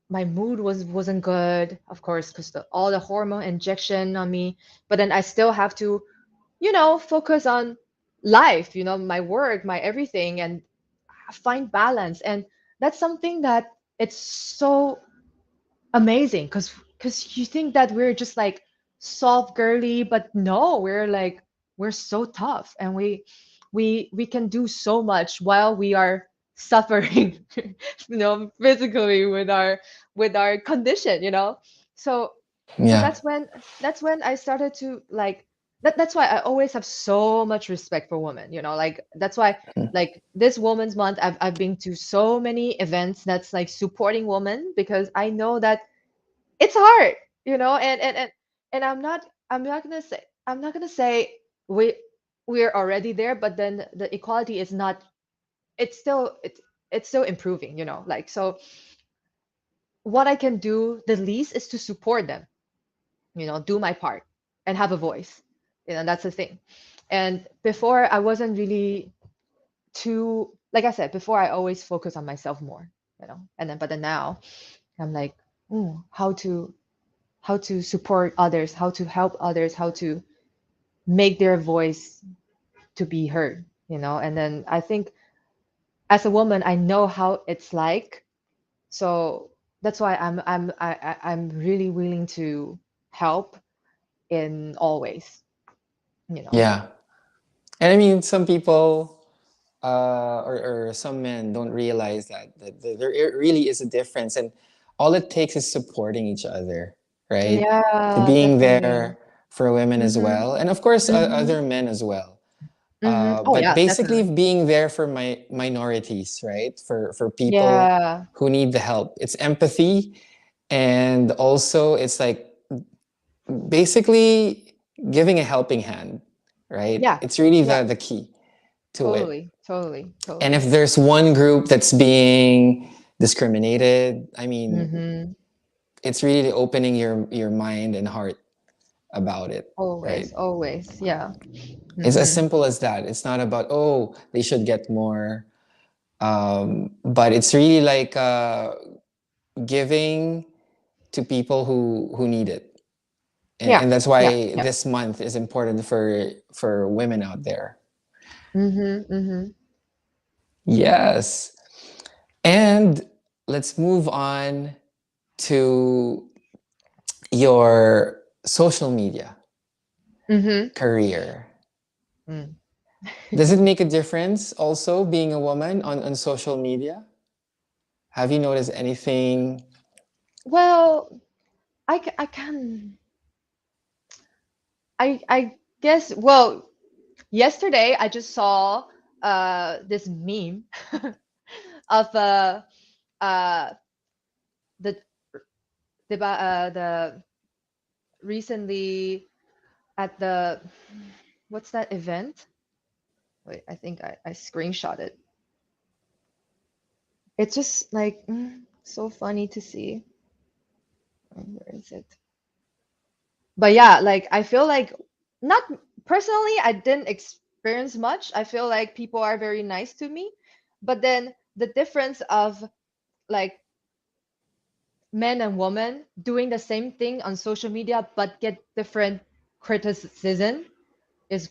my mood wasn't good, of course, because all the hormone injection on me. But then I still have to, you know, focus on life, my work, my everything, and find balance. And that's something that it's so amazing, because you think that we're just like soft girly, but no, we're like, we're so tough, and we can do so much while we are suffering physically with our condition. So so Yeah. that's when I started to like that's why I always have so much respect for women. Like that's why, Mm. like this Women's Month, I've been to so many events that's like supporting women, because I know that it's hard, and I'm not gonna say we're already there, but then the equality is not. It's still improving, like. So what I can do the least is to support them, do my part and have a voice. That's the thing. And before, I wasn't really too, like I said before, I always focus on myself more, but then now I'm like, how to support others, how to help others, how to make their voice to be heard, And then I think as a woman, I know how it's like. So that's why I'm really willing to help in all ways. Yeah. And I mean, some people or some men don't realize that there really is a difference, and all it takes is supporting each other, right? To Yeah, being definitely. there for women as Mm-hmm. well, and of course Mm-hmm. other men as well. Mm-hmm. Oh But yeah, basically, definitely. being there for my minorities, right? For people Yeah. who need the help. It's empathy, and also it's like basically giving a helping hand, right? Yeah. It's really Yeah. the key to it. Totally. Totally. And if Totally. there's one group that's being discriminated, I mean, Mm-hmm. it's really opening your mind and heart about it, right? Always. Always. Yeah. It's as Mm-hmm. simple as that. It's not about, oh, they should get more, but it's really like giving to people who need it, Yeah. and that's Yeah. why Yeah. this month is important for women out there. Mm-hmm. Mm-hmm. Yes, and let's move on to your social media Mm-hmm. career. Mm. Does it make a difference also being a woman on social media? Have you noticed anything? Well, I can I guess, well, yesterday I just saw this meme of uh the the recently at the, what's that event? Wait, I think I screenshot it. It's just like, so funny to see. Where is it? But yeah, like I feel like, not personally, I didn't experience much. I feel like people are very nice to me. But then the difference of like men and women doing the same thing on social media but get different criticism is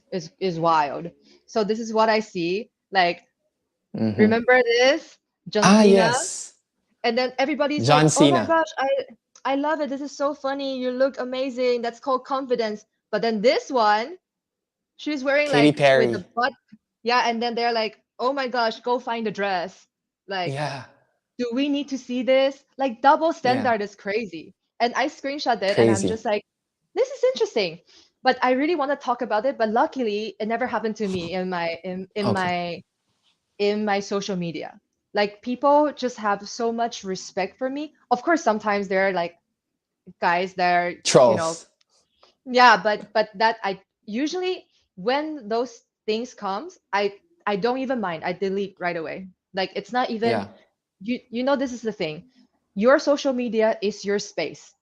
wild. So this is what I see. Like, Mhm. remember this, John Ah, Cena? yes, And then everybody's John like, "Oh my Cena, gosh, I love it. This is so funny. You look amazing." That's called confidence. But then this one, she's wearing Katy like with Perry. the butt, yeah, and then they're like, "Oh my gosh, go find a dress." Like, Yeah, do we need to see this? Like, double yeah, standard is crazy. And I screenshot it and I'm crazy. just like, this is interesting. But I really want to talk about it, but luckily it never happened to me in Okay, my social media. Like, people just have so much respect for me. Of course, sometimes there are like guys that are, you know, trolls. yeah, but that I usually, when those things comes, I don't even mind. I delete right away. Like, it's not even, Yeah, this is the thing. Your social media is your space.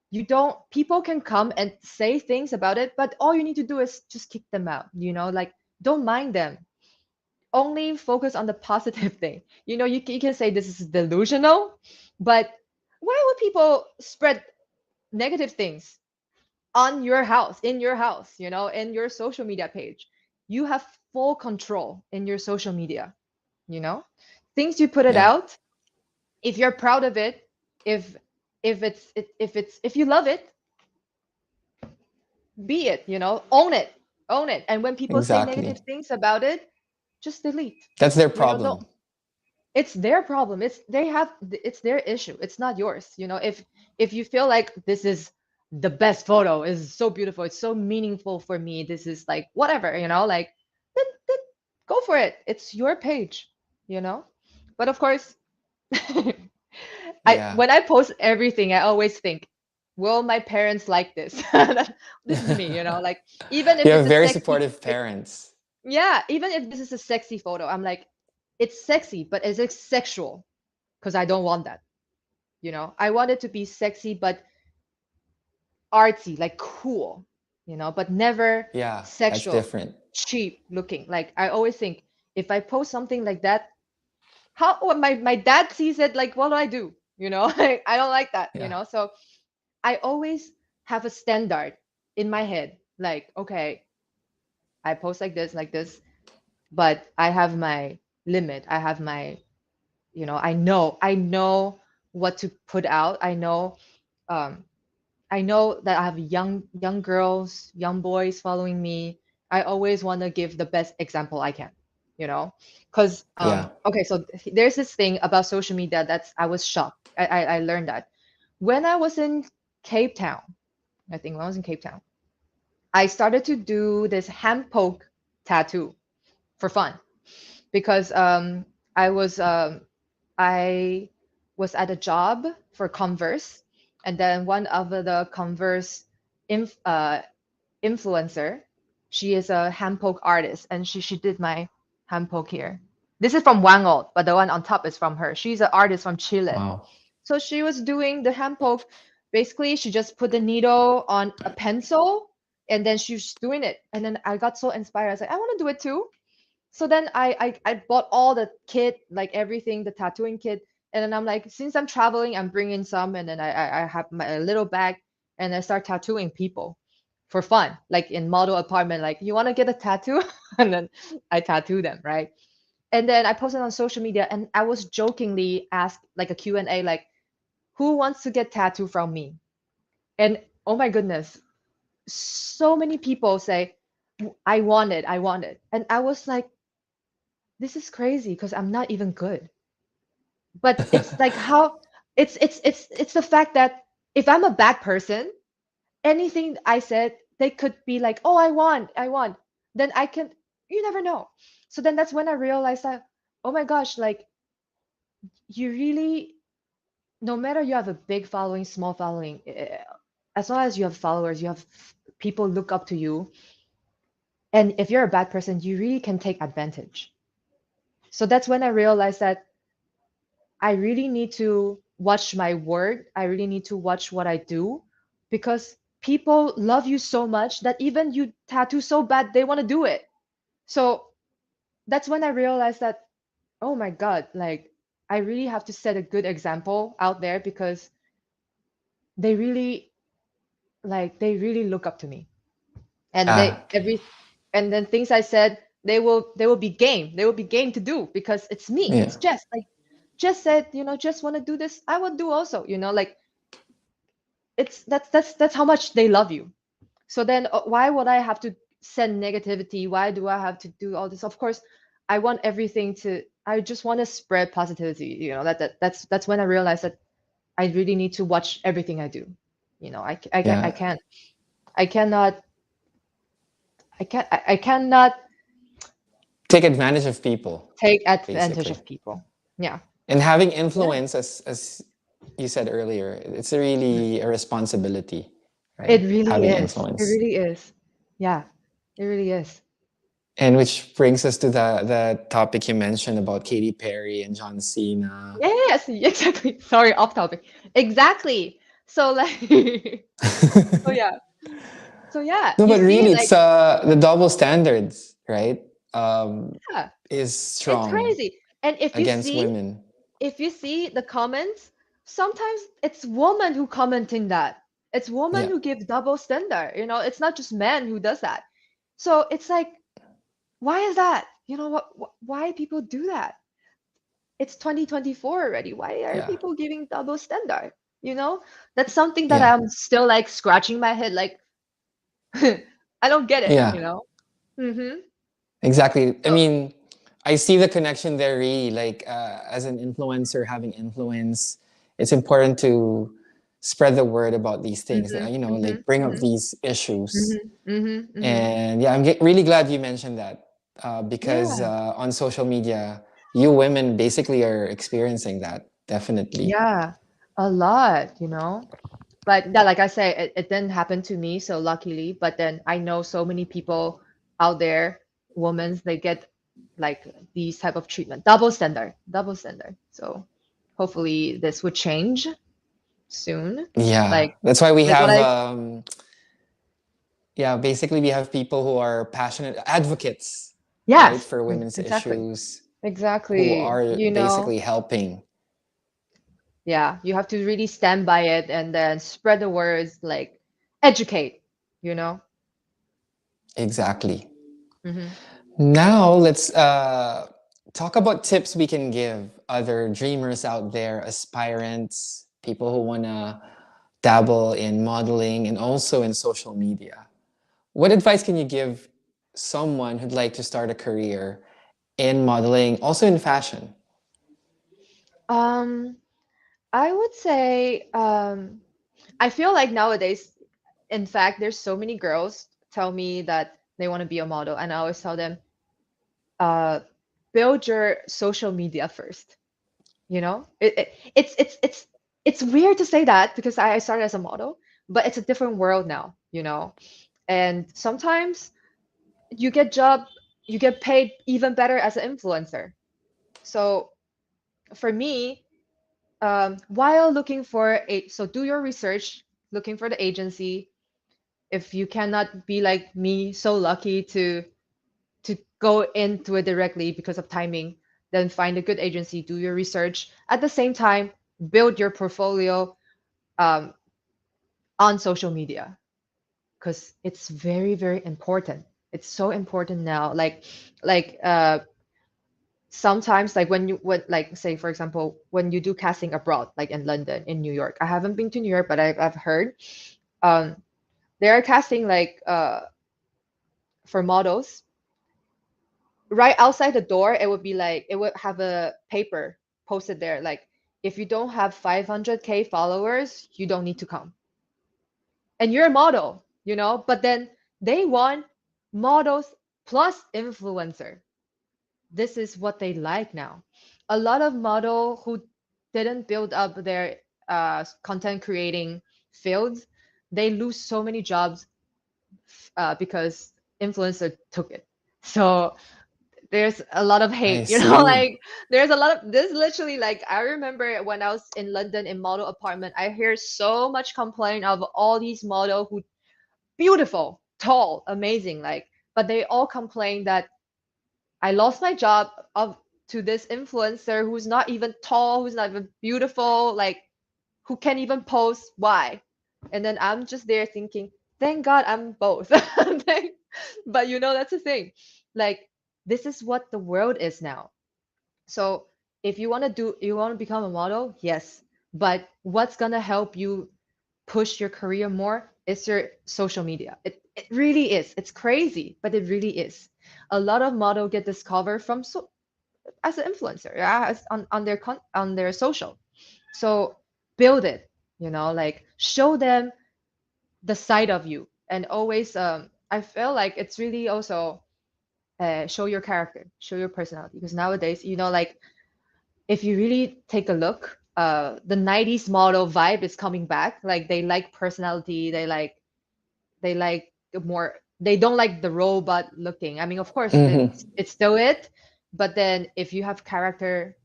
You don't People can come and say things about it, but all you need to do is just kick them out, like, don't mind them. Only focus on the positive thing. You can say this is delusional, but why would people spread negative things on your house, in your house, in your social media page? you have full control in your social media, you know? Things you put it Yeah. out, if you're proud of it, if if you love it, be it, own it. Own it. And when people say negative Exactly. things about it, just delete. That's their Don't, problem. it's their problem. It's their issue. It's not yours. If you feel like this is the best photo, is so beautiful, it's so meaningful for me, this is like whatever, like then go for it. It's your page, you know? But of course, I Yeah. when I post everything, I always think, will my parents like this? This is me, like even You if it's have a very sexy supportive parents. yeah, even if this is a sexy photo, I'm like, it's sexy, but is it sexual? Because I don't want that. I want it to be sexy but artsy, like cool, but never Yeah, that's sexual, different. cheap looking. Like I always think, if I post something like that, how when my dad sees it, like what do I do? Like, I don't like that, Yeah. So I always have a standard in my head, like, okay, I post like this, but I have my limit. I have my, I know what to put out. Um, I know that I have young girls, young boys following me. I always want to give the best example I can, because Yeah. okay, so there's this thing about social media that's I was shocked. I learned that when I was in Cape Town. I think when I was in Cape Town, I started to do this hand poke tattoo for fun because I was um, I was at a job for Converse, and then one of the Converse inf influencer, she is a hand poke artist, and she did my hand poke here. This is from Wangol, but the one on top is from her. She's an artist from Chile. Wow. So she was doing the hand poke. Basically, she just put the needle on a pencil, and then she's doing it. And then I got so inspired. I was like, I want to do it too. So then I bought all the kit, like everything, the tattooing kit, and then I'm like, since I'm traveling, I'm bringing some, and then I have my a little bag, and I start tattooing people for fun, like in model apartment, like you want to get a tattoo, and then I tattoo them, right? And then I posted on social media, and I was jokingly asked like a Q&A, like, who wants to get tattoo from me? And oh my goodness, so many people say, I want it, and I was like, this is crazy because I'm not even good. But it's like how it's the fact that if I'm a bad person, anything I said, they could be like, oh, I want. Then I can, you never know. So then that's when I realized that, oh my gosh, like you really, no matter you have a big following, small following, as long as you have followers, you have people look up to you. And if you're a bad person, you really can take advantage. So that's when I realized that I really need to watch my word. I really need to watch what I do because people love you so much that even you tattoo so bad, they want to do it. So that's when I realized that, oh my God, like I really have to set a good example out there because they really they really look up to me. And Yeah. and then things I said, they will be game. They will be game to do because it's me. Yeah. It's just like just said, just want to do this, I would do also, like it's that's how much they love you. So then why would I have to send negativity? Why do I have to do all this? Of course, I want everything to I just want to spread positivity, that's when I realized that I really need to watch everything I do. I Yeah. can't I cannot I cannot Take advantage of people, take advantage basically. of people. Yeah. And having Yeah. influence, as you said earlier, it's really a responsibility, It right? really Having is. It influence. really is. Yeah. It really is. And which brings us to the topic you mentioned about Katy Perry and John Cena. Yes, exactly. Sorry, off topic. Exactly. So like so yeah. So yeah, No, you but see really, like it's the double standards, right? yeah, Is it's strong crazy. And against women. if you see the comments, sometimes it's women who commenting that. It's women Yeah. who give double standard, it's not just men who does that. So it's like Why is that? You know what? Why people do that? It's 2024 already. Why are Yeah. people giving double standard? You know, that's something that Yeah. I'm still like scratching my head. Like, I don't get it. Yeah. You know. Mm-hmm. Exactly. I So. mean, I see the connection there really. Like as an influencer having influence, it's important to spread the word about these things. Mm-hmm. Mm-hmm. Like bring up Mm-hmm. these issues. Mm-hmm. Mm-hmm. Mm-hmm. And yeah, really glad you mentioned that because Yeah. on social media, you women basically are experiencing that definitely. Yeah. A lot. You know. But yeah, like I say, it didn't happen to me, so luckily. But then I know so many people out there, women, they get like these type of treatment, double standard, double standard. So hopefully this would change soon. Yeah, Like that's why we like what have I yeah, basically we have people who are passionate advocates, right, yes, for women's exactly. issues who Exactly. are You know, basically helping. yeah, you have to really stand by it and then spread the words, like educate, you know? Exactly. Mm-hmm. Now let's talk about tips we can give other dreamers out there, aspirants, people who want to dabble in modeling and also in social media. What advice can you give someone who'd like to start a career in modeling, also in fashion? Um, I would say, I feel like nowadays, in fact, there's so many girls tell me that they want to be a model, and I always tell them, uh, build your social media first. You know, it's weird to say that because I started as a model, but it's a different world now. You know, and sometimes you get job, you get paid even better as an influencer. So for me, while looking for a so do your research, looking for the agency. If you cannot be like me, so lucky to go into it directly because of timing, then find a good agency, do your research. At the same time, build your portfolio um, on social media because it's very, very important. It's so important now. Like sometimes like when you would like say for example when you do casting abroad like in London, in New York. I haven't been to New York, but I've heard um, they are casting like for models right outside the door. It would be like it would have a paper posted there like if you don't have 500K followers you don't need to come, and you're a model, you know. But then they want models plus influencer. This is what they like now. A lot of model who didn't build up their content creating fields, they lose so many jobs because influencer took it. So there's a lot of I hate, you know, see. like there's a lot of this literally like I remember when I was in London in model apartment, I hear so much complaint of all these model who beautiful, tall, amazing, like, but they all complain that I lost my job of to this influencer who's not even tall, who's not even beautiful, like who can't even post. Why? And then I'm just there thinking, thank God I'm both. But you know, that's the thing. Like, this is what the world is now. So if you want to do, you want to become a model, yes. But what's gonna help you push your career more is your social media. It really is. It's crazy, but it really is. A lot of model get discovered from as an influencer, yeah, as on their on their social. So build it, you know, like show them the side of you, and always I feel like it's really also show your character, show your personality, because nowadays, you know, like if you really take a look, the 90s model vibe is coming back. Like they like personality, they like more, they don't like the robot looking. I mean, of course Hmm. it's still it, but then if you have character,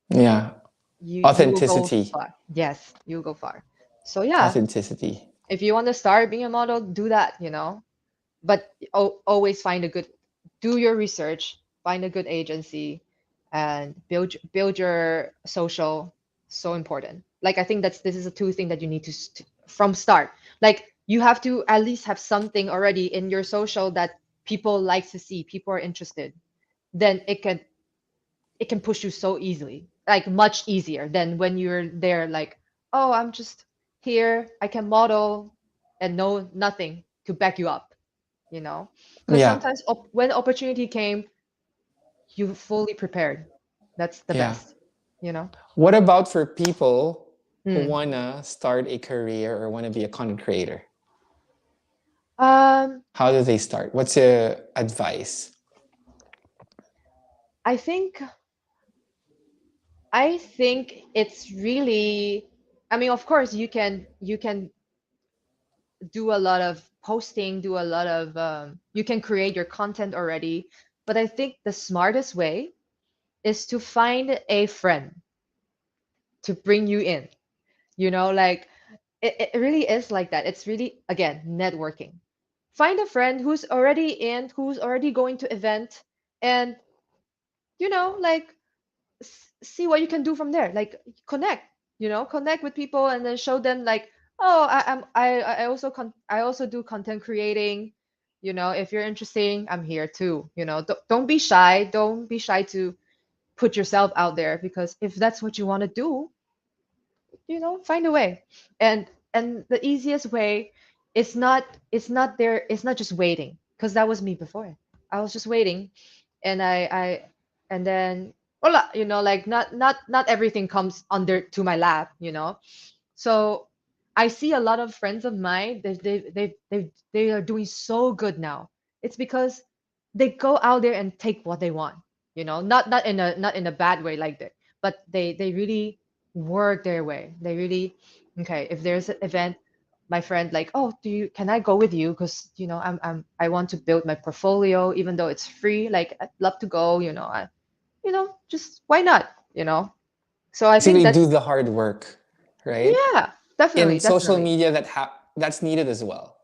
Yeah. you will go Authenticity. far. Yes, you will go far. So yeah, Authenticity. if you want to start being a model, do that, you know. But always find a good, do your research, find a good agency, and build your social. So important. Like I think this is a two thing that you need to from start. Like you have to at least have something already in your social that people like to see, people are interested, then it can push you so easily, like much easier than when you're there like, oh, I'm just here, I can model and know nothing to back you up, you know? Because Yeah. sometimes when opportunity came, you fully prepared. That's the Yeah. best, you know? What about for people who Mm. wanna start a career or wanna be a content creator? Um, How do they start? What's your advice? I think I think it's really, I mean, of course you can do a lot of posting, do a lot of you can create your content already, but I think the smartest way is to find a friend to bring you in. Like it really is like that. It's really, again, networking. Find a friend who's already in, who's already going to event, and like see what you can do from there. Like connect, connect with people, and then show them like, oh, I also do content creating. If you're interested, I'm here too. Don't be shy. Don't be shy to put yourself out there, because if that's what you want to do, find a way. And the easiest way it's not just waiting, because that was me before. I was just waiting, and and then voila, like not everything comes under to my lap. So I see a lot of friends of mine, they are doing so good now. It's because they go out there and take what they want. Not in a bad way like that, but they really work their way. They really, okay, if there's an event, my friend like, oh, can I go with you? Because I want to build my portfolio, even though it's free. Like, I'd love to go. Just why not? So I think Basically, that's, do the hard work, right? yeah, definitely, In social definitely. media, that's needed as well.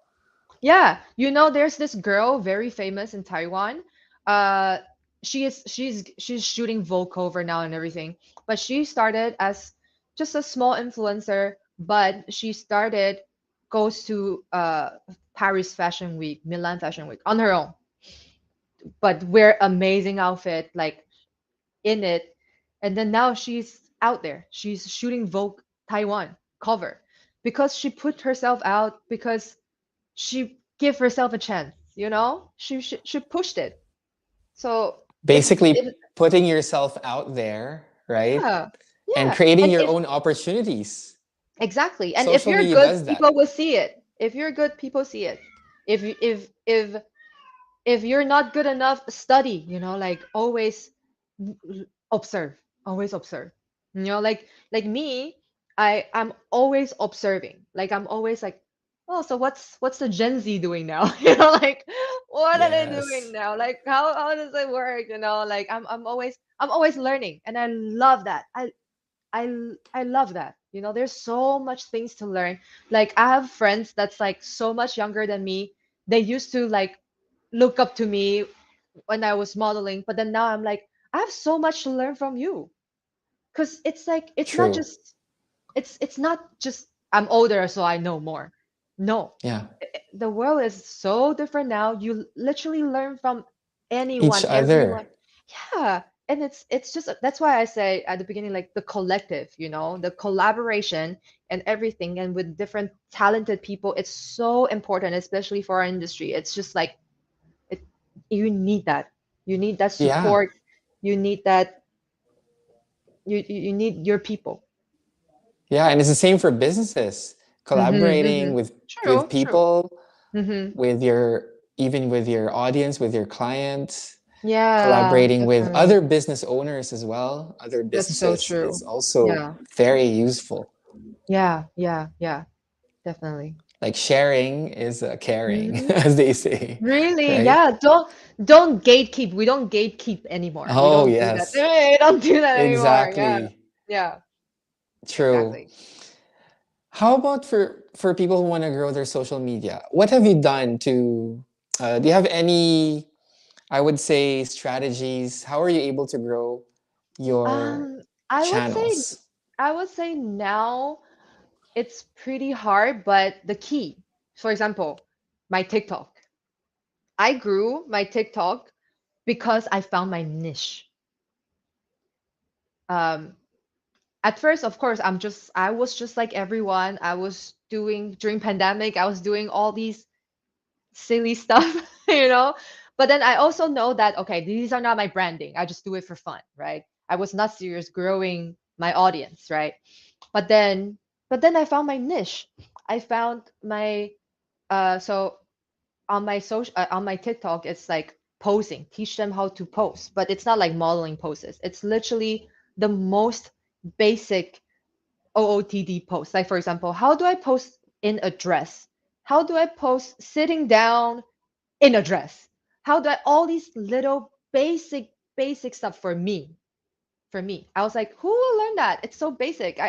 Yeah, there's this girl very famous in Taiwan. Uh, she's shooting voiceover now and everything, but she started as just a small influencer. But she started goes to Paris Fashion Week, Milan Fashion Week on her own, but wear amazing outfit like in it, and then now she's out there. She's shooting Vogue Taiwan cover because she put herself out, because she give herself a chance. She pushed it. So Basically, it putting yourself out there, right? yeah, And yeah. creating And your if own opportunities. exactly, and if Social you're media good, does people that. will see it. If you're good, people see it. If you're not good enough, study. Like always observe, always observe. Like me, I'm always observing. Like I'm always like, oh, so what's the Gen Z doing now? Like what are they doing Yes. now? Like how does it work? Like I'm always learning, and I love that. I love that. There's so much things to learn. Like I have friends that's like so much younger than me. They used to like look up to me when I was modeling, but then now I'm like, I have so much to learn from you. Cause it's like True. it's not just I'm older so I know more. No. Yeah. The world is so different now. You literally learn from Each anyone, everyone. other. Yeah. And it's just that's why I say at the beginning, like the collective, the collaboration and everything, and with different talented people, it's so important, especially for our industry. It's just like it you need that. You need that Yeah. support. You need that you need your people. Yeah. And it's the same for businesses. Mm-hmm, Collaborating mm-hmm. with True, true. people, Mm-hmm. with your even with your audience, with your clients, Yeah, collaborating with definitely. other business owners as well, other That's so businesses is true. also Yeah. very useful. Yeah, yeah, yeah, definitely. Like sharing is caring, Hmm. as they say, Really, right? yeah. Don't gatekeep. We don't gatekeep anymore. We Oh, don't do that. yes, We don't do that anymore. Yeah. exactly. Yeah, True. exactly. How about for people who want to grow their social media? What have you done to, do you have any, I would say, strategies? How are you able to grow your Um, I would say channels? I would say now it's pretty hard, but the key, for example, my TikTok. I grew my TikTok because I found my niche. Um, at first, of course, I was just like everyone. I was doing during pandemic, I was doing all these silly stuff, you know. But then I also know that okay, these are not my branding. I just do it for fun, right? I was not serious growing my audience, right? But then I found my niche. I found my so on my social on my TikTok, it's like posing, teach them how to pose, but it's not like modeling poses. It's literally the most basic OOTD pose. Like for example, how do I pose in a dress? How do I pose sitting down in a dress? How do I all these little basic stuff for me? For me, I was like, who will learn that? It's so basic.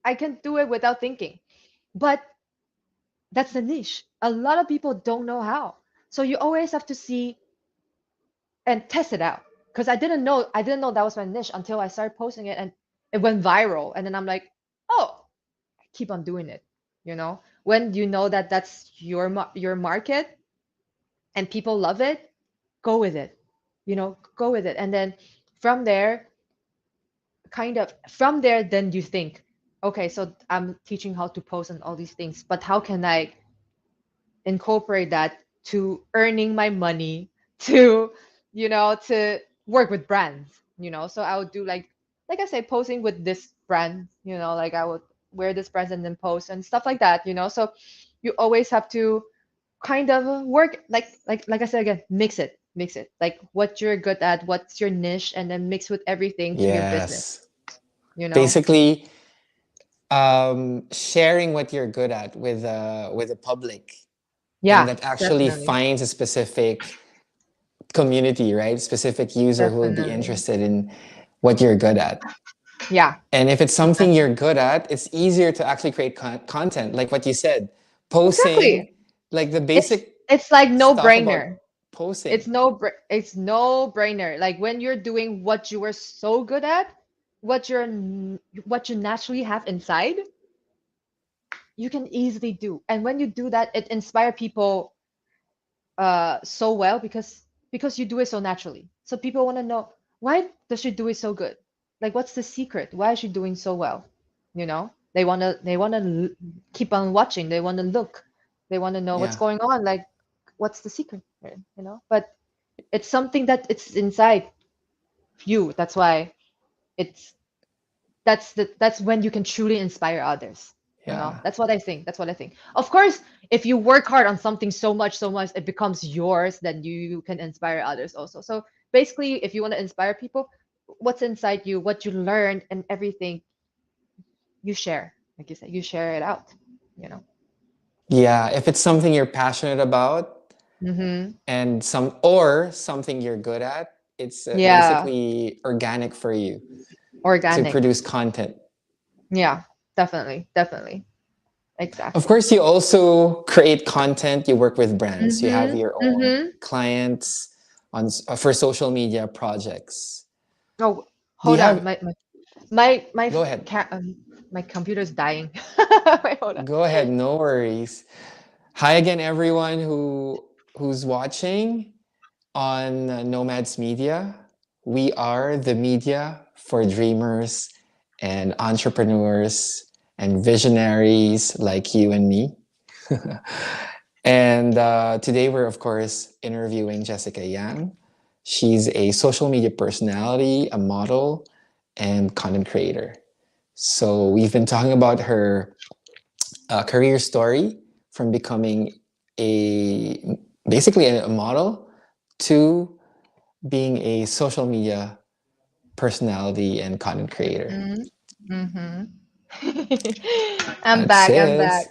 I can do it without thinking. But that's the niche. A lot of people don't know how. So you always have to see and test it out. Because I didn't know that was my niche until I started posting it and it went viral. And then I'm like, oh, keep on doing it. You know, when you know that that's your market and people love it, go with it. You know, go with it. And then from there, from there, then you think, okay, so I'm teaching how to post and all these things, but how can I incorporate that to earning my money to to work with brands, so I would do like I say, posting with this brand, like I would wear this brand and then post and stuff like that, so you always have to kind of work like I said again, mix it like what you're good at, what's your niche, and then mix with everything to your business, Yes. you know Basically, sharing what you're good at with the public, and yeah, that actually definitely, finds a specific community, right? Specific user who will be definitely, interested in what you're good at. yeah, And if it's something exactly, you're good at, it's easier to actually create content, like what you said, posing, exactly. like the it's basic it's like no stuff about brainer. posing. It's no brainer. Like when you're doing what you are so good at, what you naturally have inside, you can easily do. And when you do that, it inspire people so well because you do it so naturally. So people want to know, why does she do it so good? Like what's the secret? Why is she doing so well? They want to keep on watching. They want to look. They want to know what's Yeah. going on. Like what's the secret? But it's something that it's inside you. That's why it's that's when you can truly inspire others. Yeah. That's what I think. Of course, if you work hard on something so much it becomes yours, then you can inspire others also. So basically, if you want to inspire people, what's inside you, what you learned and everything, you share. Like you said, you share it out, you know. Yeah. If it's something you're passionate about Mm-hmm. and something you're good at, it's Yeah, basically organic for you to organic. produce content. Yeah, definitely. Of Exactly. course, you also create content. You work with brands. You have Mm-hmm. your own Mm-hmm. clients for social media projects. Oh, Do you hold on. have? My Go ahead. my computer's dying. Wait, hold on. Go ahead. No worries. Hi again, everyone who's watching on Nomads Media. We are the media for dreamers and entrepreneurs and visionaries like you and me. And today we're, of course, interviewing Jessica Yang. She's a social media personality, a model, and content creator. So we've been talking about her career story from becoming a basically a model to being a social media personality and content creator. Mm-hmm. I'm That's back. I'm back.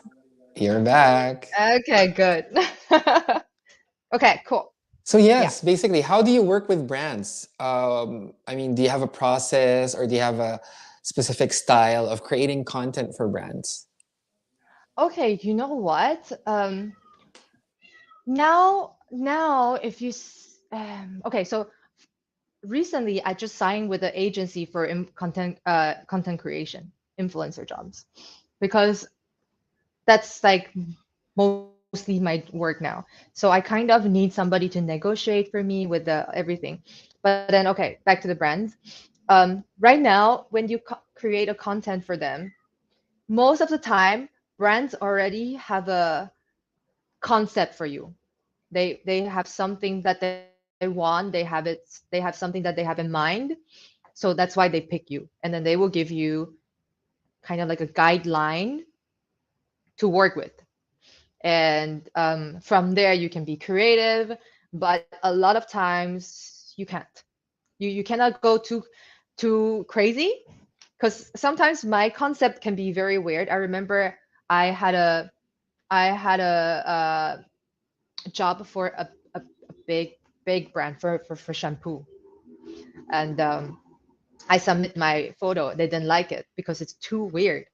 it. You're back. Okay, good. Okay, cool. So Yeah. yes, basically, how do you work with brands? I mean, do you have a process or do you have a specific style of creating content for brands? Okay, you know what? Now, if okay, so recently I just signed with an agency for content creation, influencer jobs, because that's like most mostly my work now. So I kind of need somebody to negotiate for me with the everything. But then, okay, back to the brands. Right now, when you create a content for them, most of the time, brands already have a concept for you. They have something that they want. They have something that they have in mind. So that's why they pick you, and then they will give you kind of like a guideline to work with. And from there you can be creative, but a lot of times you can't. You cannot go too crazy, because sometimes my concept can be very weird. I remember I had a job for a big brand for shampoo, and I submit my photo. They didn't like it because it's too weird.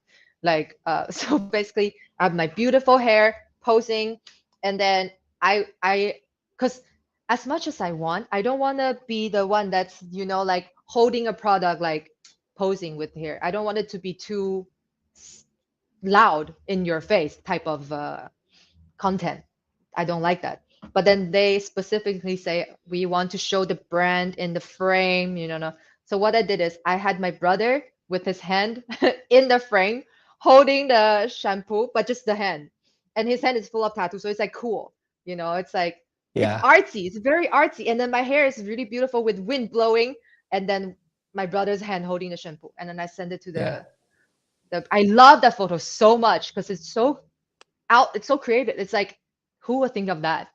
Like, so basically, I have my beautiful hair posing, and then because as much as I want, I don't want to be the one that's, like holding a product, like posing with hair. I don't want it to be too loud in your face type of content. I don't like that. But then they specifically say we want to show the brand in the frame, no. So what I did is I had my brother with his hand in the frame holding the shampoo, but just the hand. And his hand is full of tattoos, so it's like cool. It's like it's Yeah. artsy. It's very artsy. And then my hair is really beautiful with wind blowing, and then my brother's hand holding the shampoo. And then I send it to Yeah. the I love that photo so much because it's so creative. It's like, who would think of that,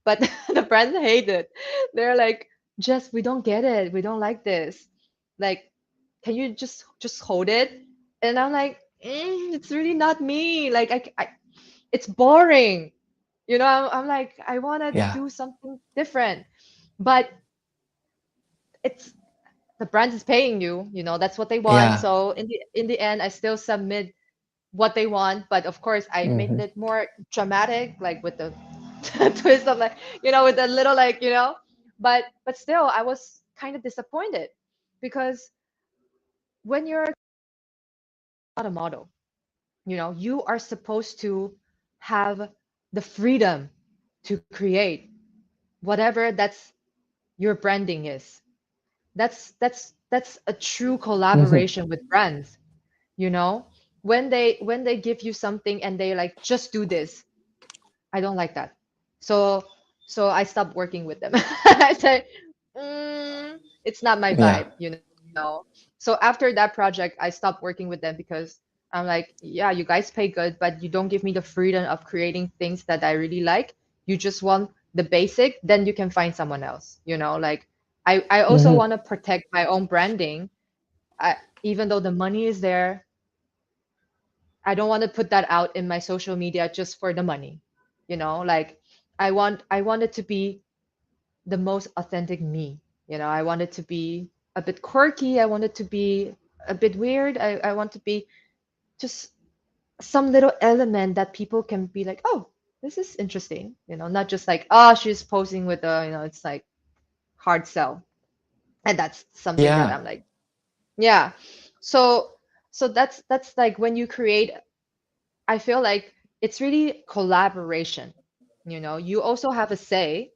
But the brands hate it. They're like, just we don't get it. We don't like this. Like, can you just hold it? And I'm like, it's really not me. Like, it's boring. I'm like, I want to Yeah. do something different. But it's the brand is paying you. That's what they want. Yeah. So in the end, I still submit what they want, but of course I made Hmm. it more dramatic, like with the twist of, like, with a little, like, but still I was kind of disappointed, because when you're not a model, you are supposed to have the freedom to create whatever that's your branding is. That's a true Hmm. collaboration with brands, you know when they give you something and they like, just do this. I don't like that. So I stopped working with them. I said, it's not my Yeah. vibe. So after that project, I stopped working with them because I'm like, yeah, you guys pay good, but you don't give me the freedom of creating things that I really like. You just want the basic, then you can find someone else. Like, I also Hmm. want to protect my own branding. Even though the money is there, I don't want to put that out in my social media just for the money. Like, I want it to be the most authentic me. I want it to be a bit quirky. I want it to be a bit weird. I want to be just some little element that people can be like, oh, this is interesting. Not just like, oh, she's posing with it's like hard sell. And that's something that Yeah. I'm like, yeah. So that's like when you create, I feel like it's really collaboration. You also have a say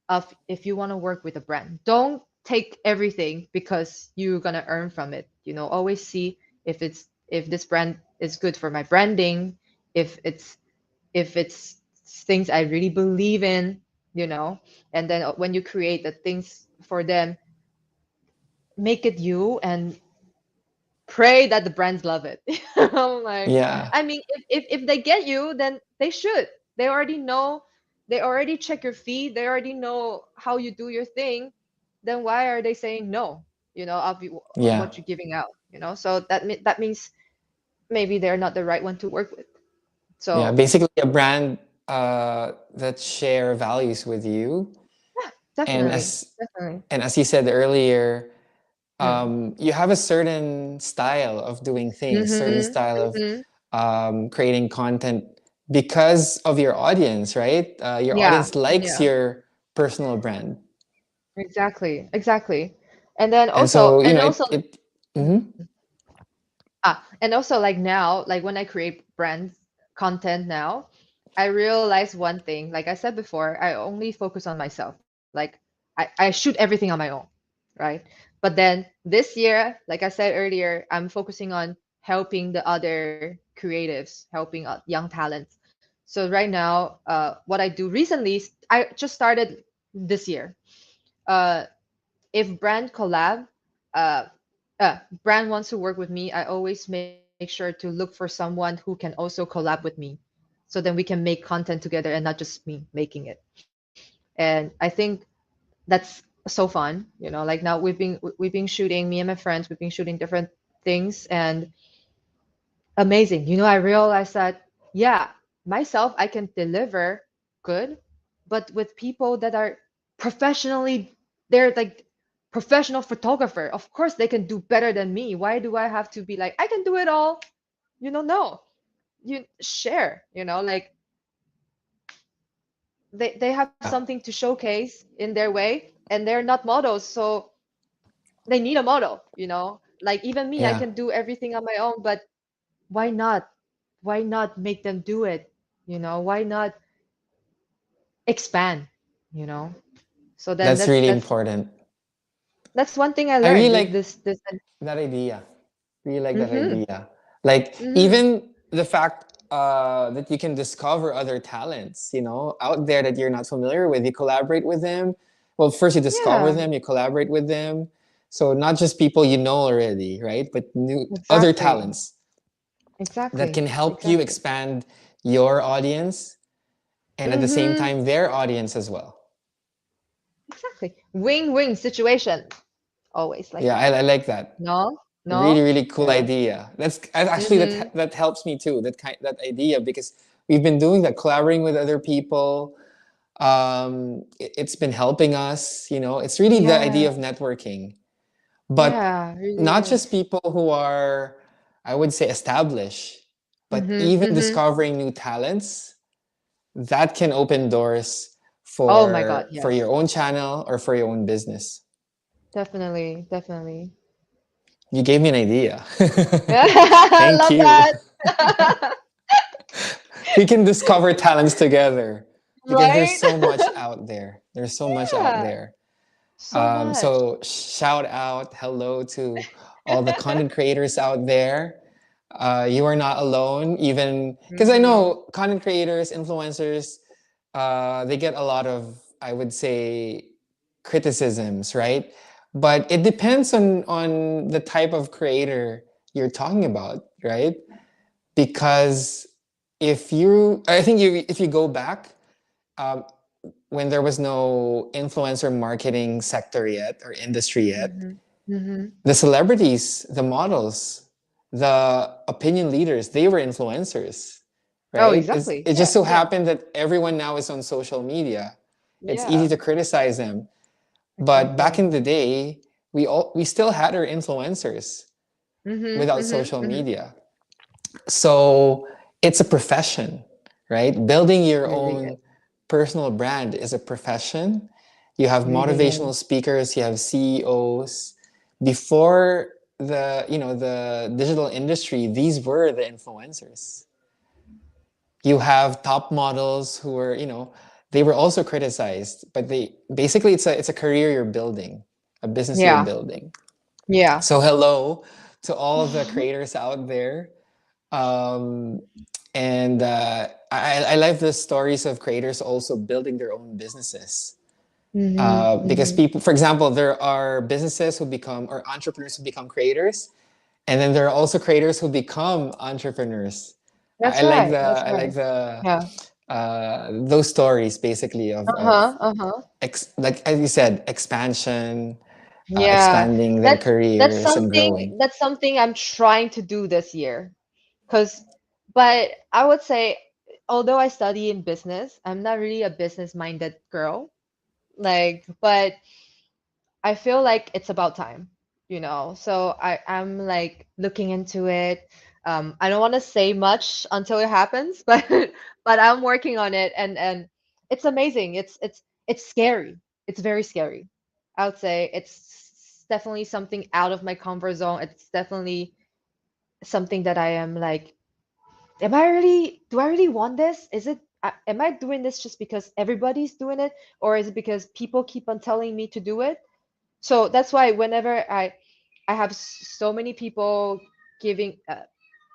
of if you want to work with a brand. Don't take everything because you're gonna earn from it. Always see if this brand is good for my branding, if it's things I really believe in, and then when you create the things for them, make it you and pray that the brands love it. I'm like, Yeah. I mean, if they get you, then they should. They already know, they already check your feed, they already know how you do your thing. Then why are they saying no? Of Yeah. what you're giving out. So that means maybe they're not the right one to work with. Yeah. So Basically, a brand that share values with you, yeah, and definitely, as definitely. and as you said earlier, Mm. you have a certain style of doing things, certain Mm-hmm. style of Mm-hmm. creating content because of your audience, right? Your Yeah, audience likes yeah, your personal brand, exactly, exactly. And then and also, so and also, it. Mhm. and also, like now, like when I create brand content now, I realized one thing. Like I said before, I only focus on myself. Like I shoot everything on my own, right? But then this year, like I said earlier, I'm focusing on helping the other creatives, helping young talents. So right now, what I do recently, I just started this year. Uh, if brand collab, uh, brand wants to work with me, I always make sure to look for someone who can also collab with me, so then we can make content together and not just me making it. And I think that's so fun. Like now we've been shooting, me and my friends, we've been shooting different things, and amazing. I realized that, yeah, myself, I can deliver good, but with people that are professionally, they're like professional photographer. Of course, they can do better than me. Why do I have to be like, I can do it all? No. You share, like they have Yeah, something to showcase in their way, and they're not models, so they need a model. Like even me, I yeah. can do everything on my own, but why not? Why not make them do it? Why not expand? You know. So then That's that's really that's important. that's one thing I I really learned. like This. that idea. Really like that Mm-hmm. idea. Like Mm-hmm. even the fact that you can discover other talents, out there that you're not familiar with. You collaborate with them. Well, first you discover Yeah. them, you collaborate with them. So not just people you know already, right? But new other Exactly. talents that Exactly. can help you Exactly. expand your audience and at the same Mm-hmm. time their audience as well. Exactly. Win-win situation. Always like Yeah, that. I like that. No. Really, No. really cool Yeah. idea. That's actually Mm-hmm. that helps me too. That idea because we've been doing that, collaborating with other people. It's been helping us. It's really the Yeah. idea of networking, but Yeah. Really not just is. people who are, I would say, established, but Mm-hmm. even Mm-hmm. discovering new talents that can open doors Oh my God. for Yes. your own channel or for your own business. Definitely. Definitely. You gave me an idea. I Thank love you. that. We can discover talents together because there's Right? so much out there. There's so much out Yeah. there. So much. So shout out, hello to all the content creators out there. You are not alone, even because I Mm-hmm. know content creators, influencers, they get a lot of, I would say, criticisms, right? But it depends on the type of creator you're talking about, right? Because I think if you go back, um, when there was no influencer marketing sector yet or industry yet, Mm-hmm. Mm-hmm. the celebrities, the models, the opinion leaders, they were influencers, Oh, right? exactly. It just Yeah. so Yeah. happened that everyone now is on social media. It's easy Yeah. to criticize them. But back Exactly. in the day, we still had our influencers Mm-hmm. without social Mm-hmm. Mm-hmm. media. So it's a profession, right? Building your Really own is. personal brand is a profession. You have Really motivational is. speakers, you have CEOs. Before the digital industry, these were the influencers. You have top models who were, they were also criticized, but they basically it's a career you're building, a business you're Yeah. building. Yeah. So hello to all of the creators out there. um, and I love the stories of creators also building their own businesses. Mm-hmm. Because Mm-hmm. people, for example, there are businesses who become or entrepreneurs who become creators, and then there are also creators who become entrepreneurs. That's right. That's I like right. the Yeah. those stories basically of Uh-huh. Uh-huh. like as you said, expansion, Yeah. expanding their That's that's careers and something growing. that's something I'm trying to do this year. Cause, but I would say, although I study in business, I'm not really a business-minded girl. Like, but I feel like it's about time. So I'm like looking into it. I don't want to say much until it happens, but I'm working on it, and it's amazing. It's scary. It's very scary. I would say it's definitely something out of my comfort zone. It's definitely something that I am like, do I really want this? Is it am I doing this just because everybody's doing it, or is it because people keep on telling me to do it? So that's why whenever I have so many people giving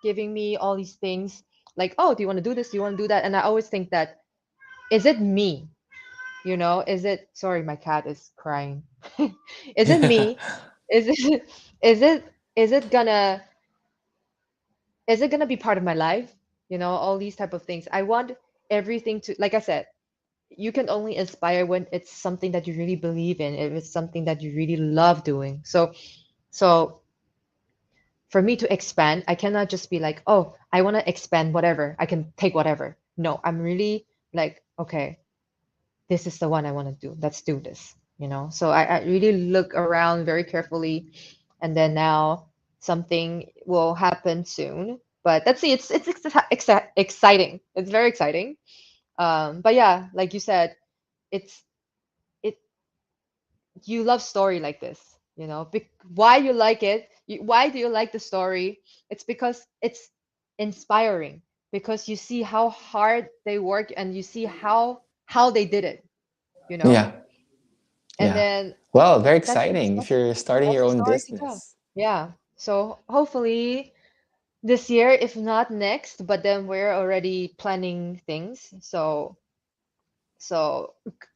giving me all these things, like, oh, do you want to do this, do you want to do that, and I always think that, is it me, is it, sorry, my cat is crying. Is it me, is it is it is it gonna be part of my life, all these type of things. I want everything to, like I said, you can only inspire when it's something that you really believe in, if it's something that you really love doing. So for me to expand, I cannot just be like, oh, I want to expand whatever, I can take whatever. No, I'm really like, okay, this is the one I want to do. Let's do this, So I really look around very carefully, and then now something will happen soon. But let's see, exciting. It's very exciting. But yeah, like you said, it's it you love story like this, why you like it, why do you like the story? It's because it's inspiring, because you see how hard they work, and you see how they did it, you know Yeah. and Yeah. then Well, very that's the exciting if story. you're starting That's your the own story to tell. business. Yeah, so hopefully this year, if not next, but then we're already planning things, so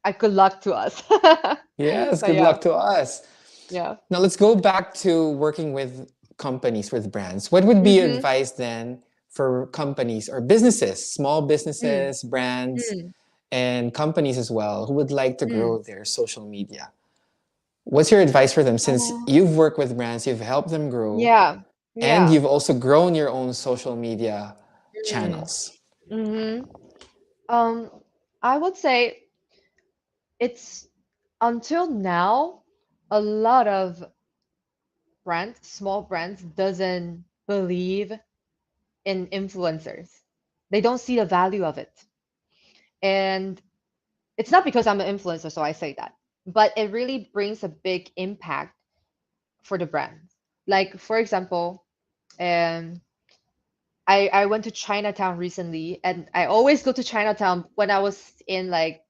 I good luck to us. Yes, But good yeah. luck to us. Yeah. Now let's go back to working with companies, with brands. What would be your Mm-hmm. advice then for companies or businesses, small Mm, businesses, brands, mm, and companies as well who would like to mm. grow their social media? What's your advice for them since Uh, you've worked with brands, you've helped them grow, yeah, and yeah. you've also grown your own social media Mm, channels? mm-hmm. Um, I would say it's, until now, a lot of brands, small brands, doesn't believe in influencers. They don't see the value of it. And it's not because I'm an influencer, so I say that, but it really brings a big impact for the brands. Like, for example, um, I went to Chinatown recently, and I always go to Chinatown when I was in like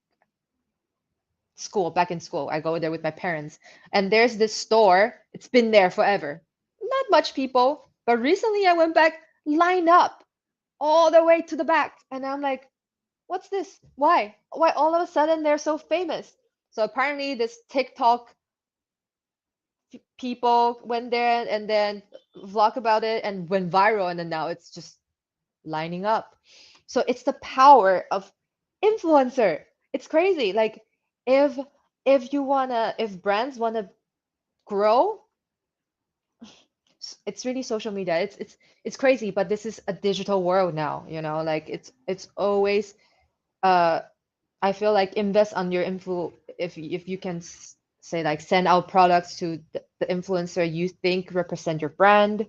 school, back in school. I go there with my parents, and there's this store. It's been there forever. Not much people, but recently I went back, line up all the way to the back, and I'm like, what's this? Why? Why all of a sudden they're so famous? So apparently this TikTok people went there and then vlog about it and went viral, and then now it's just lining up. So it's the power of influencer. It's crazy. Like, if if brands wanna grow, it's really social media. It's crazy, but this is a digital world now, like it's always uh I feel like invest on your if you can say, like, send out products to the influencer you think represent your brand,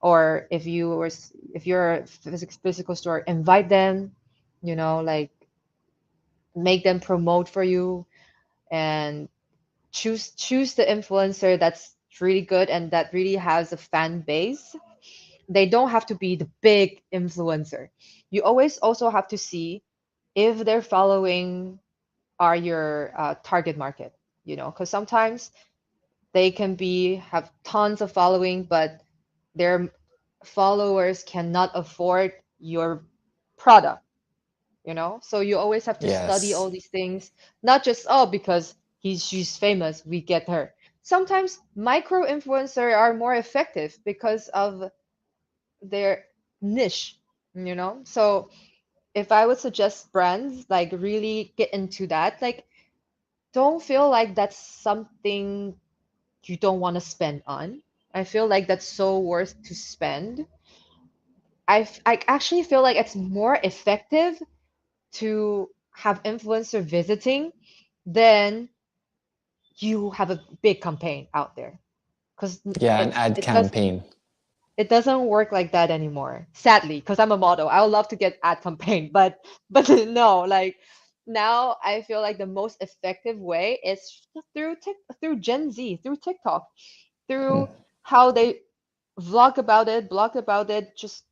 or if you're a physical store, invite them, like, make them promote for you, and choose the influencer that's really good and that really has a fan base. They don't have to be the big influencer. You always also have to see if their following are your target market, because sometimes they can be have tons of following, but their followers cannot afford your product, so you always have to study Yes. all these things, not just, oh, because she's famous we get her. Sometimes micro influencer are more effective because of their niche, so if I would suggest brands, like, really get into that, like, don't feel like that's something you don't want to spend on. I feel like that's so worth to spend. I actually feel like it's more effective to have influencer visiting than you have a big campaign out there, because Yeah, an ad campaign. it doesn't work like that anymore, sadly, because I'm a model. I would love to get ad campaign, but no, like, now I feel like the most effective way is through Gen Z, through TikTok, through how they vlog about it, blog about it, just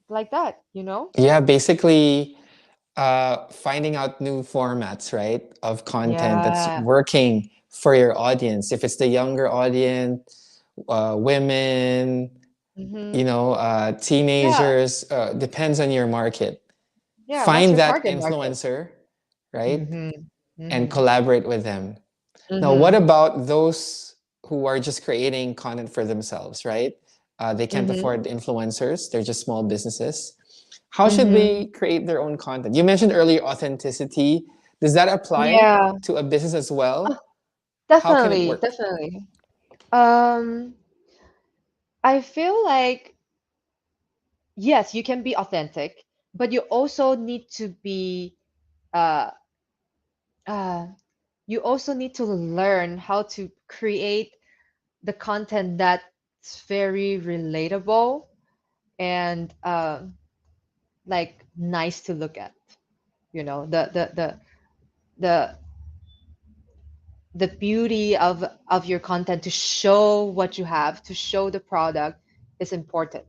like that. Yeah, basically, finding out new formats, right, of content that's Yeah. working for your audience. If it's the younger audience, women, Mm-hmm. Yeah. teenagers, depends on your market. Yeah. What's Find your that target market? influencer, right, Mm-hmm. and Mm-hmm. collaborate with them. Now, what Mm-hmm. about those who are just creating content for themselves, right? They can't Mm-hmm. afford influencers, they're just small businesses. How should Mm-hmm. they create their own content? You mentioned earlier authenticity. Does that apply Yeah. to a business as Oh, well? How can it definitely, work? definitely. Um, I feel like yes, you can be authentic, but you also need to be uh uh you also need to learn how to create the content that's very relatable and like nice to look at. You know, the the beauty of your content to show what you have, to show the product is important.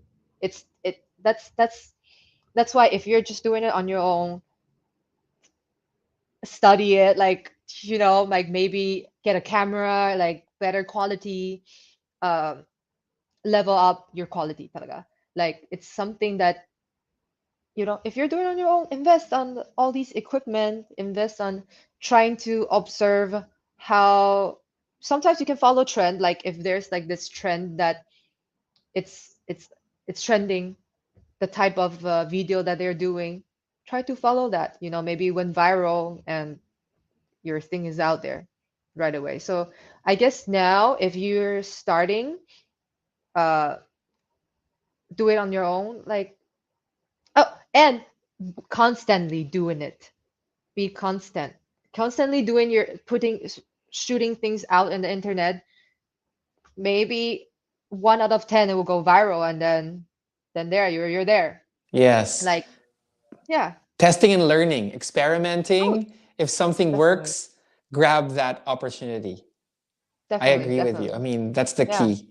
That's why if you're just doing it on your own, study it, like, like maybe get a camera, like better quality, um level up your quality talaga. Like it's something that, if you're doing it on your own, invest on all these equipment, invest on trying to observe how sometimes you can follow trend. Like if there's like this trend that it's it's it's trending, the type of video that they're doing, try to follow that. Maybe went viral and your thing is out there right away. So I guess now if you're starting, uh, do it on your own. Like, oh, and constantly doing it. Be constant. Constantly doing your shooting things out in the internet. Maybe one out of 10 it will go viral, and then there you're there. Yes. Like, yeah. Testing and learning, Oh, experimenting. If something definitely, works, grab that opportunity. I definitely, agree with you. I definitely. mean, that's the Yeah, key.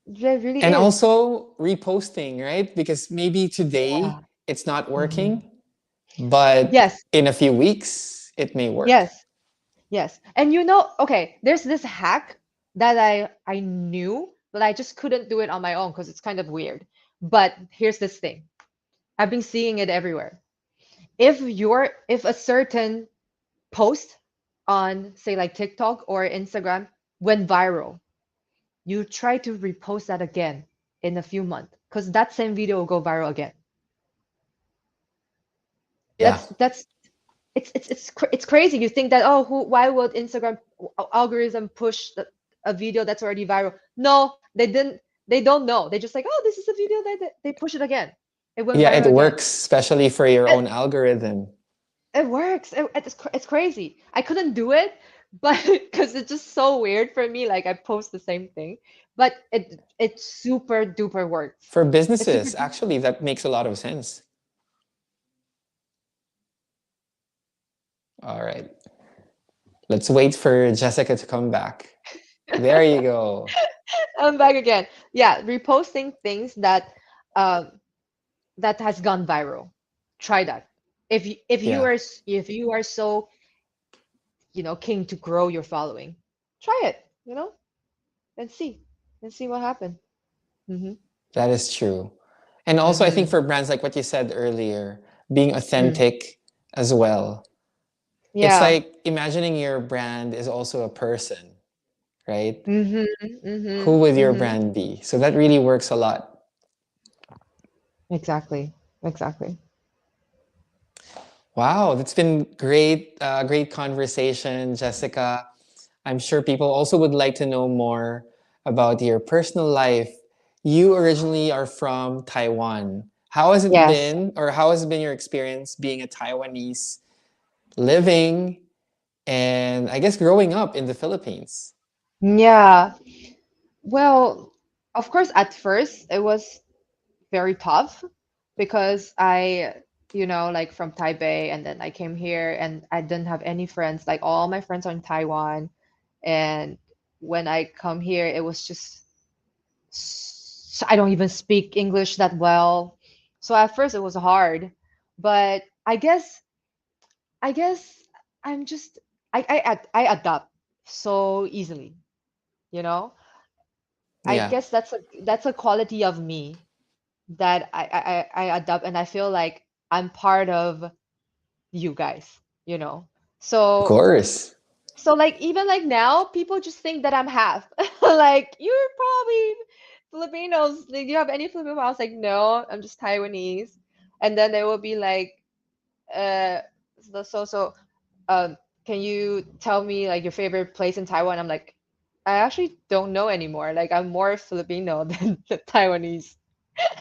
it really And is. also reposting, right? Because maybe Yeah. today it's not Hmm. working, but Yes, in a few weeks it may work. yes, yes. And okay, there's this hack that I knew, but I just couldn't do it on my own because it's kind of weird. But here's this thing. I've been seeing it everywhere. If a certain post on, say, like TikTok or Instagram went viral, you try to repost that again in a few months because that same video will go viral again. Yeah. That's it's crazy. You think that, oh, why would Instagram algorithm push a video that's already viral? No, they didn't. They don't know. They just like, oh, this is a video that they push it again. It went Yeah, it viral again. works, especially for your It, own algorithm. it works. It's crazy. I couldn't do it, but because it's just so weird for me. Like I post the same thing, but it super duper works. For It's super. businesses, actually, that makes a lot of sense. All right. Let's wait for Jessica to come back. There you go. I'm back again. Yeah, reposting things um that has gone viral. Try that. Yeah. If you are so, keen to grow your following, try it, and see what happens. Mm-hmm. That is true. And also, I think Mm-hmm. for brands like what you said earlier, being Mm. authentic as well. It's Yeah. like imagining your brand is also a person, right? Mm-hmm. Who Mm-hmm. would your Mm-hmm. brand be? So that really works a lot. Exactly. Exactly. Wow, that's been great, great conversation, Jessica. I'm sure people also would like to know more about your personal life. You originally are from Taiwan. How has it Yes. been, or how has been your experience being a Taiwanese living and I guess growing up in the Philippines? Yeah. Well, of course, at first it was very tough because like from Taipei, and then I came here and I didn't have any friends. Like all my friends are in Taiwan. And when I come here, it was just, I don't even speak English that well. So at first it was hard. But I guess I guess I'm just I adapt so easily, you know? I Yeah, guess that's a quality of me that I adapt, and I feel like I'm part of you guys, you know? of So course. like even like now, people just think that I'm half. Like you're probably Filipinos. Like, do you have any Filipino? I was like, no, I'm just Taiwanese. And then they will be like, uh, so can you tell me like your favorite place in Taiwan? I'm like, I actually don't know anymore. Like I'm more Filipino than the Taiwanese.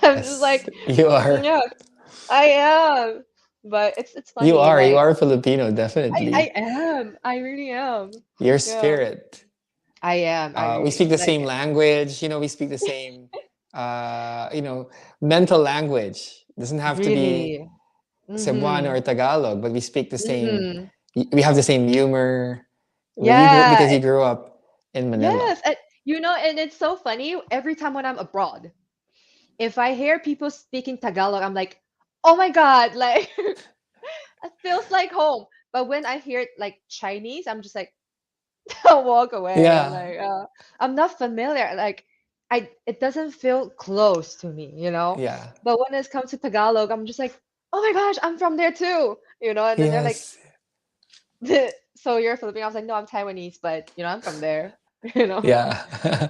I'm just Yes, like, you are. yeah, I am. But it's You funny. are. You Like are Filipino, I definitely. am. I really am. Your Yeah, spirit. I am. I We really speak the like same language. We speak the same, mental language. It doesn't have to be really. Cebuano Mm-hmm. or Tagalog, but we speak the same. Mm-hmm. We have the same humor. Because Yeah. you grew up in Manila. Yes. And it's so funny. Every time when I'm abroad, if I hear people speaking Tagalog, I'm like, oh my God, like it feels like home. But when I hear like Chinese, I'm just like, I'll walk away. I'm Yeah, like, I'm not familiar. Like, it doesn't feel close to me, you know? yeah, But when it comes to Tagalog, I'm just like, oh my gosh, I'm from there too, you know? And then they're like, yes, so you're Filipino? I was like, no, I'm Taiwanese, but I'm from there, you know? yeah.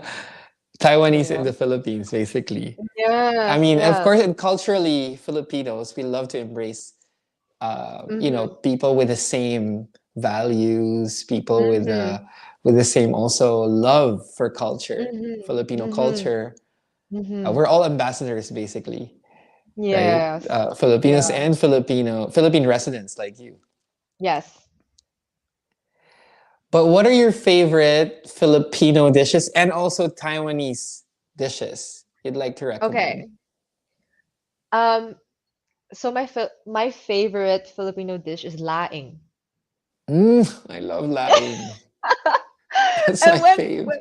You Taiwanese in know? the Philippines, basically. I Yes, mean, of yes. course, and culturally, Filipinos, we love to embrace, Mm-hmm. people with the same values, people Mm-hmm. with the same also love for culture, Mm-hmm. Filipino Mm-hmm. culture. Mm-hmm. We're all ambassadors, basically, right? Yes. Filipinos Yeah. and Philippine residents like you. Yes. But what are your favorite Filipino dishes and also Taiwanese dishes you'd like to recommend? Okay. Um, so my favorite Filipino dish is laing. I love laing. That's my And fave.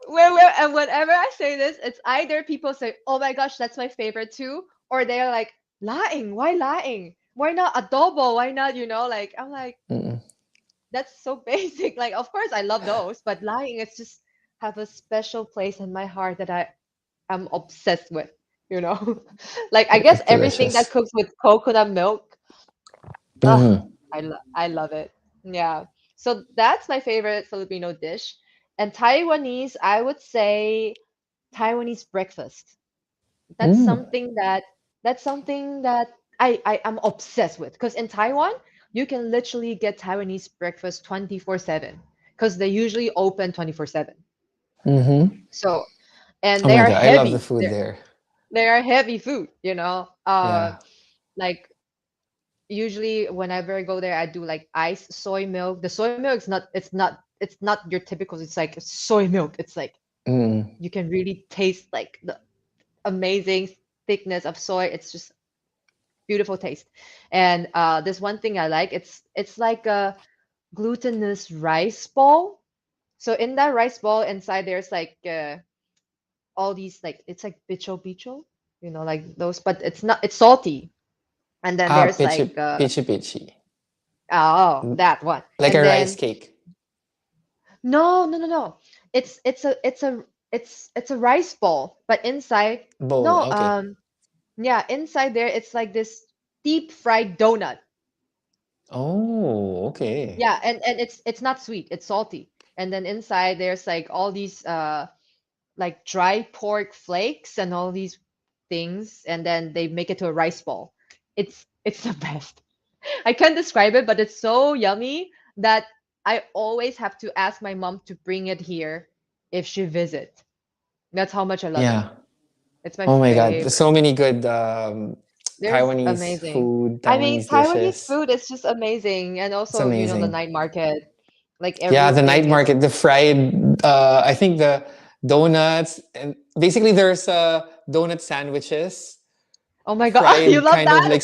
and whenever I say this, it's either people say, "Oh my gosh, that's my favorite too," or they're like, "Laing? Why laing? Why not adobo? Why not?" Like I'm like, Mm-mm. that's so basic. Like, of course, I love those, but laing it's just have a special place in my heart that I am obsessed with. You know, like I guess It's everything that delicious. cooks with coconut milk. Ugh, Hmm. I love it. Yeah. So that's my favorite Filipino dish. And Taiwanese, I would say Taiwanese breakfast. That's Mm. something that that's something that I am obsessed with. Because in Taiwan, you can literally get Taiwanese breakfast 24/7. Because they usually open 24/7. Mm-hmm. So and Oh they my are God, I love the heavy. food there. They are heavy food, you know. Yeah. Like usually whenever I go there, I do like iced soy milk. The soy milk is not it's not your typical, it's like soy milk. It's like Mm. you can really taste like the amazing thickness of soy. It's just beautiful taste. And this one thing I like, it's like a glutinous rice ball. So in that rice ball inside there's like all these like it's like bicho, like those, but it's salty. And then there's Pichi, like pichi pichi. oh, Mm. that one. Like And a rice then cake no, no, no, no. It's a rice ball, but inside bowl. no, Okay. yeah, inside there it's like this deep fried donut. Oh, okay. Yeah, and it's not sweet, it's salty. And then inside there's like all these like dry pork flakes and all these things, and then they make it to a rice ball. It's the best. I can't describe it, but it's so yummy that I always have to ask my mom to bring it here if she visit. That's how much I love it. Yeah. It's my Oh my God. There's favorite. so many good There's Taiwanese amazing. food, I mean, Taiwanese Taiwanese dishes. food is just amazing, and It's also the amazing. night market, like Yeah, the night everything is. market, the fried, I think the donuts, and basically there's donut sandwiches, Oh my God, you fried love kind of that? like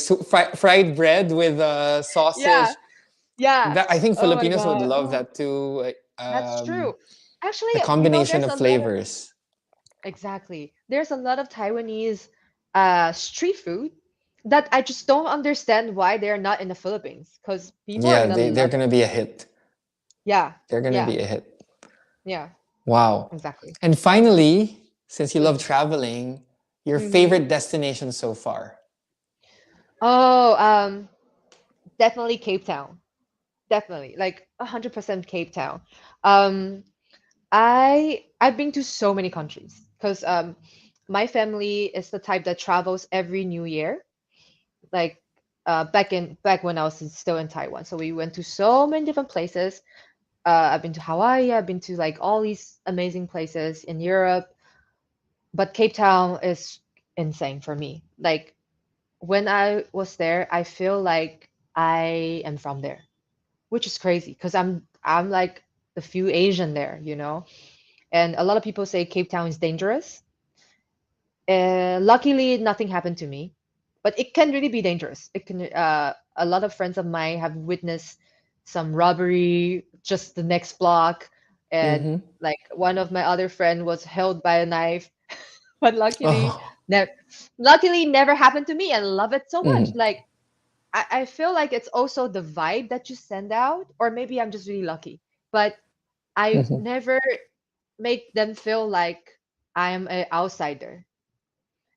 fried bread with Yeah. sausage. That I Yes. think Oh my Filipinos would God. love Oh, that too. that's true. Actually, The combination there's of a lot. flavors. Exactly. There's a lot of Taiwanese street food. that I just don't understand why they're not in the Philippines because people are Yeah, gonna they're love gonna it. be a hit. Yeah, They're gonna yeah, be a hit. yeah, Wow. exactly. And finally, since you love Mm. traveling, your Hmm. favorite destination so far? Oh, definitely Cape Town. Definitely, like 100% Cape Town. Um, I've been to so many countries because my family is the type that travels every New Year. Like back when I was still in Taiwan, so we went to so many different places. I've been to Hawaii. I've been to like all these amazing places in Europe, but Cape Town is insane for me. Like when I was there, I feel like I am from there, which is crazy because I'm like the few Asian there, you know. And a lot of people say Cape Town is dangerous. Luckily, nothing happened to me, but it can really be dangerous. It can. A lot of friends of mine have witnessed some robbery just the next block, and Mm-hmm. like one of my other friend was held by a knife, but Oh. luckily never happened to me. And I love it so much. Mm-hmm. Like I feel like it's also the vibe that you send out, or maybe I'm just really lucky, but I Mm-hmm. never make them feel like I'm an outsider,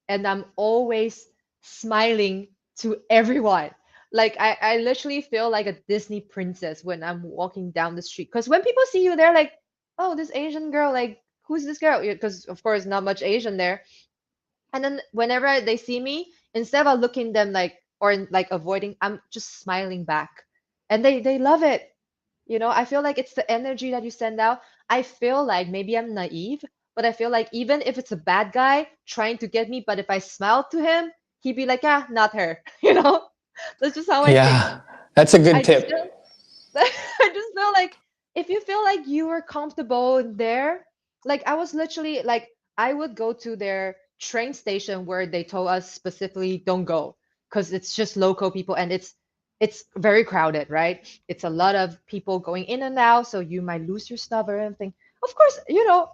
and I'm always smiling to everyone. Like I literally feel like a Disney princess when I'm walking down the street. Because when people see you, they're like, "Oh, this Asian girl, like, who's this girl?" Because of course, not much Asian there. And then whenever they see me, instead of looking them like or like avoiding, I'm just smiling back, and they love it. You know, I feel like it's the energy that you send out. I feel like maybe I'm naive, but I feel like even if it's a bad guy trying to get me, but if I smile to him, he'd be like, ah, not her. You know, that's just how I think. Yeah, that's a good I just feel, tip. I just feel like if you feel like you are comfortable there, like I was literally like, I would go to their train station where they told us specifically don't go because it's just local people and it's very crowded, right? It's a lot of people going in and out, so you might lose your stuff or anything. Of course, you know,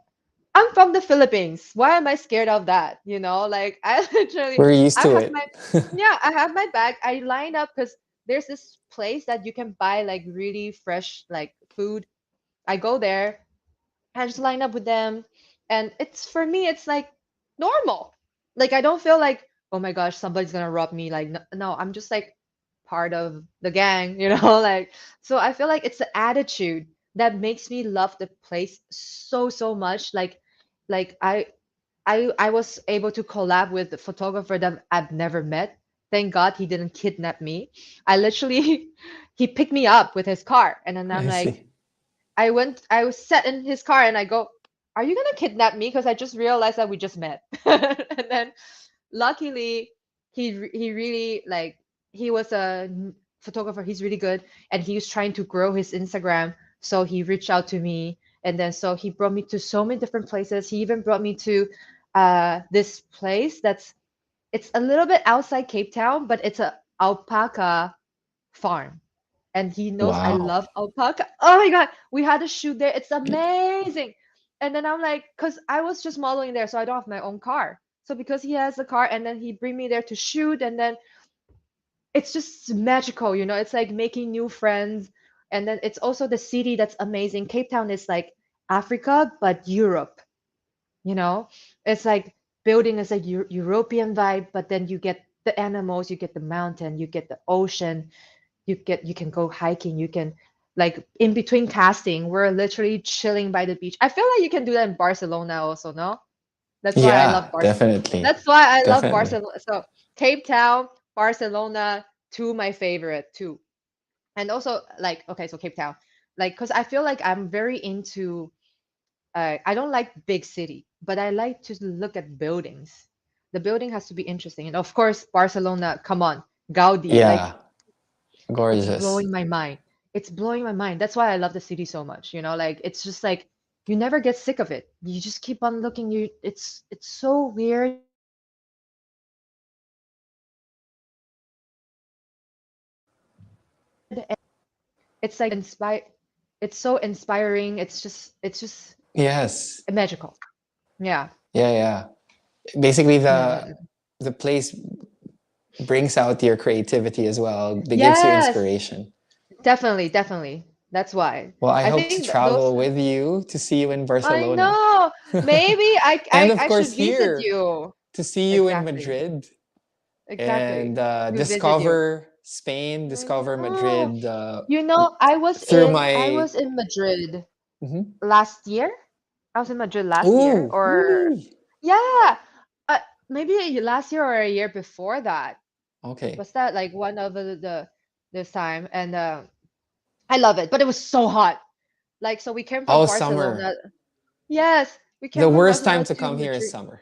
I'm from the Philippines. Why am I scared of that? You know, like I literally, We're used I to have it. my, yeah, I have my bag. I line up because there's this place that you can buy like really fresh like food. I go there, I just line up with them, and it's for me, it's like normal. Like I don't feel like, oh my gosh, somebody's gonna rob me. Like no, no, I'm just like part of the gang, you know, like so I feel like it's the attitude that makes me love the place so much. Like I was able to collab with a photographer that I've never met. Thank God he didn't kidnap me. I literally he picked me up with his car, and then I'm I like, see. I was sat in his car and I go, "Are you gonna kidnap me?" Because I just realized that we just met. And then luckily he really like he was a photographer. He's really good, and he was trying to grow his Instagram. So he reached out to me, and then so he brought me to so many different places. He even brought me to this place that's it's a little bit outside Cape Town, but it's a alpaca farm, and he knows I Wow. love alpaca. Oh my god, we had a shoot there. It's amazing. And then I'm like, cause I was just modeling there, so I don't have my own car. So because he has a car, and then he bring me there to shoot, and then it's just magical, you know. It's like making new friends, and then it's also the city that's amazing. Cape Town is like Africa, but Europe. You know, it's like building is a European vibe, but then you get the animals, you get the mountain, you get the ocean, you can go hiking, you can like in between casting we're literally chilling by the beach. I feel like you can do that in Barcelona also, no? That's why I love Yeah, Barcelona. definitely. That's why I love Definitely. Barcelona. So Cape Town, Barcelona, two my favorite too. And also like okay, so Cape Town, like because I feel like I'm very into I don't like big city, but I like to look at buildings. The building has to be interesting, and of course Barcelona, come on, Gaudi, like Yeah, it's gorgeous. blowing my mind. It's blowing my mind. That's why I love the city so much. You know, like it's just like you never get sick of it. You just keep on looking. You it's so weird. It's like inspire. It's so inspiring. It's just Yes. magical. Yeah. Yeah, yeah. Basically Mm. the place brings out your creativity as well. It gives you Yes, inspiration. definitely, definitely. That's why. Well, I I hope to think those. travel with you to see you in I Barcelona. know. Maybe And of I course, should visit here you. to see you in Exactly. Madrid and Exactly. To visit you. discover Spain, I discover know. Madrid You know, through I my. was in Madrid Mhm. last year. I was in Madrid last year, Ooh, or ooh. yeah, maybe last year or a year before that. Okay. Was that like one of this time? And I love it, but it was so hot. Like, so we came from Oh, summer. Barcelona. Yes, we came The from worst time Barcelona to to come here is Madrid. summer.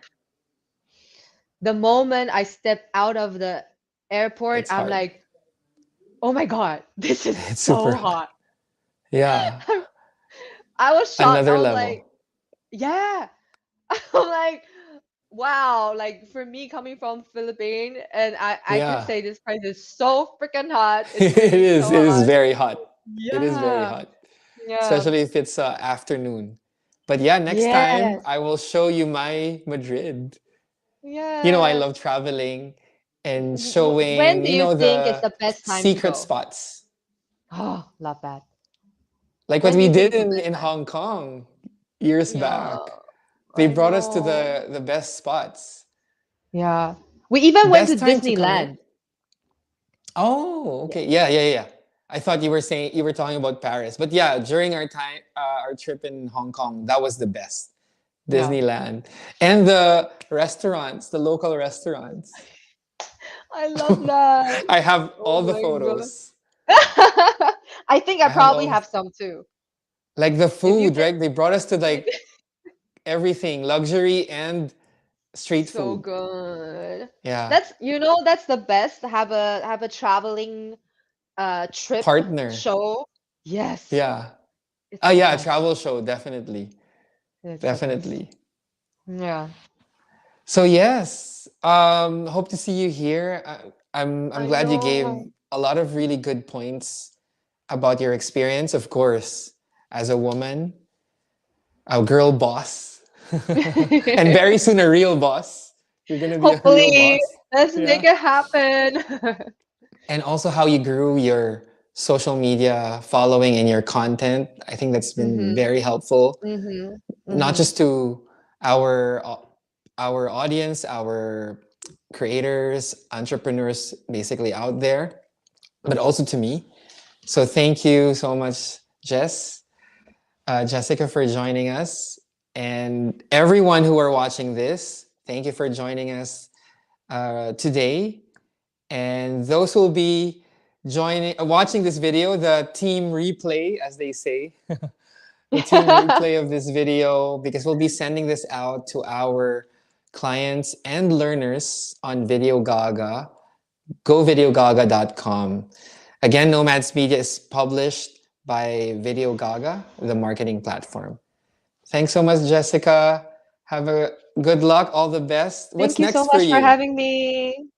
The moment I stepped out of the airport, It's I'm hard. like, oh my God, this is It's super so hot. hot. Yeah, I was shocked. I another was level. like, yeah. I'm like, wow, like for me coming from Philippines, and I can Yeah, say this place is so freaking hot. It's it really is. so It is hot. very hot. It is very Yeah. hot, Yeah. especially if it's afternoon. But yeah, next time Yes. I will show you my Madrid. I Yes. love traveling and When showing, do you think is the the best time to secret go? spots. Oh, love that. Like what When do we you think did is the in, best in time? Hong Kong years Yeah, back. They I brought us to know. the best spots. Yeah. We even went to Best time to come here? Disneyland. Oh, Yeah. okay. Yeah, yeah, yeah. I thought you were talking about Paris. But yeah, during our trip in Hong Kong, that was the best. Yeah. Disneyland. And the restaurants, the local restaurants. I love that. I have Oh all the my God. photos. I think I I have probably all have some too. like the If you food, right? They brought us to can, like everything, luxury and street so food. good. Yeah. That's the best. Have a traveling trip Partner. show. Yes, Yeah. it's Ah, the yeah, best. travel show, definitely. It's the best. Definitely. Yeah, So yes, hope to see you here. I'm I glad you gave know. a lot of really good points about your experience. Of course, as a woman, a girl boss, and very soon a real boss. You're gonna be a real Hopefully, boss. let's make Yeah, it happen. and also how you grew your social media following and your content. I think that's been Mhm. very helpful, Mhm. not Mhm. just to our our audience, our creators, entrepreneurs basically out there, but also to me. So thank you so much, Jessica, for joining us, and everyone who are watching this. Thank you for joining us today, and those who will be watching this video, the team replay, as they say. The team replay of this video, because we'll be sending this out to our clients and learners on VideoGaga, govideogaga.com. Again, Nomads Media is published by VideoGaga, the marketing platform. Thanks so much, Jessica. Have a good luck, all the best. What's Thank you so next for much for you? having me.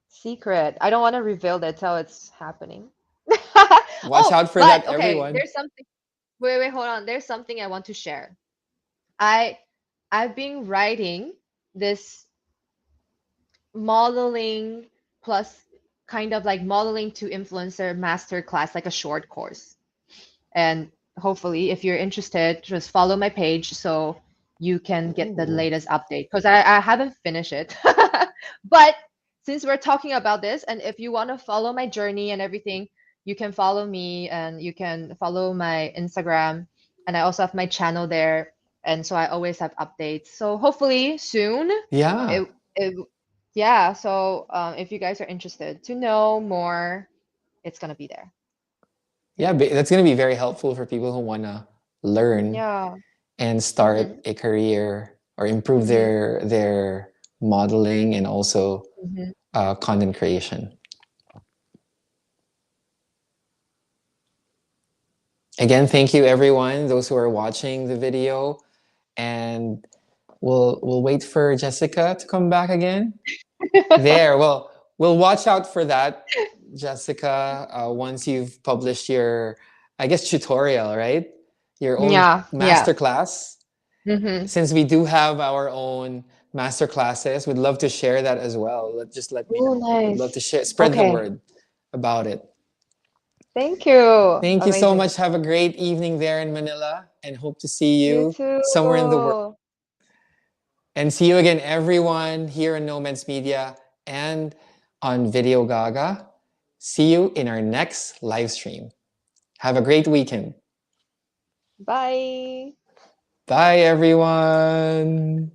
Secret. I don't want to reveal that till it's happening. Watch Oh, out for that, but okay, everyone. there's something. Wait, hold on. There's something I want to share. I I've been writing this modeling plus kind of like modeling to influencer master class, like a short course. And hopefully, if you're interested, just follow my page so you can get the Ooh. latest update because I haven't finished it. But since we're talking about this, and if you want to follow my journey and everything, you can follow me and you can follow my Instagram. And I also have my channel there. And so I always have updates. So hopefully soon, Yeah. it yeah. So if you guys are interested to know more, it's gonna be there. Yeah, that's going to be very helpful for people who want to learn Yeah. and start Mm-hmm. a career or improve Mm-hmm. their modeling and also Mm-hmm. content creation. Again, thank you everyone, those who are watching the video, and we'll wait for Jessica to come back again. There, well, we'll watch out for that, Jessica, once you've published your, I guess, tutorial, right? Your own Yeah, yeah. masterclass. Mm-hmm. Since we do have our own master classes. We'd love to share that as well. Just let me Oh, know. We'd love to nice. share, spread the Okay. word about it. Thank you. Thank you so Amazing. much. Have a great evening there in Manila and hope to see You you somewhere in the world. too. And see you again, everyone, here in Nomads Media and on VideoGaga. See you in our next live stream. Have a great weekend. Bye. Bye, everyone.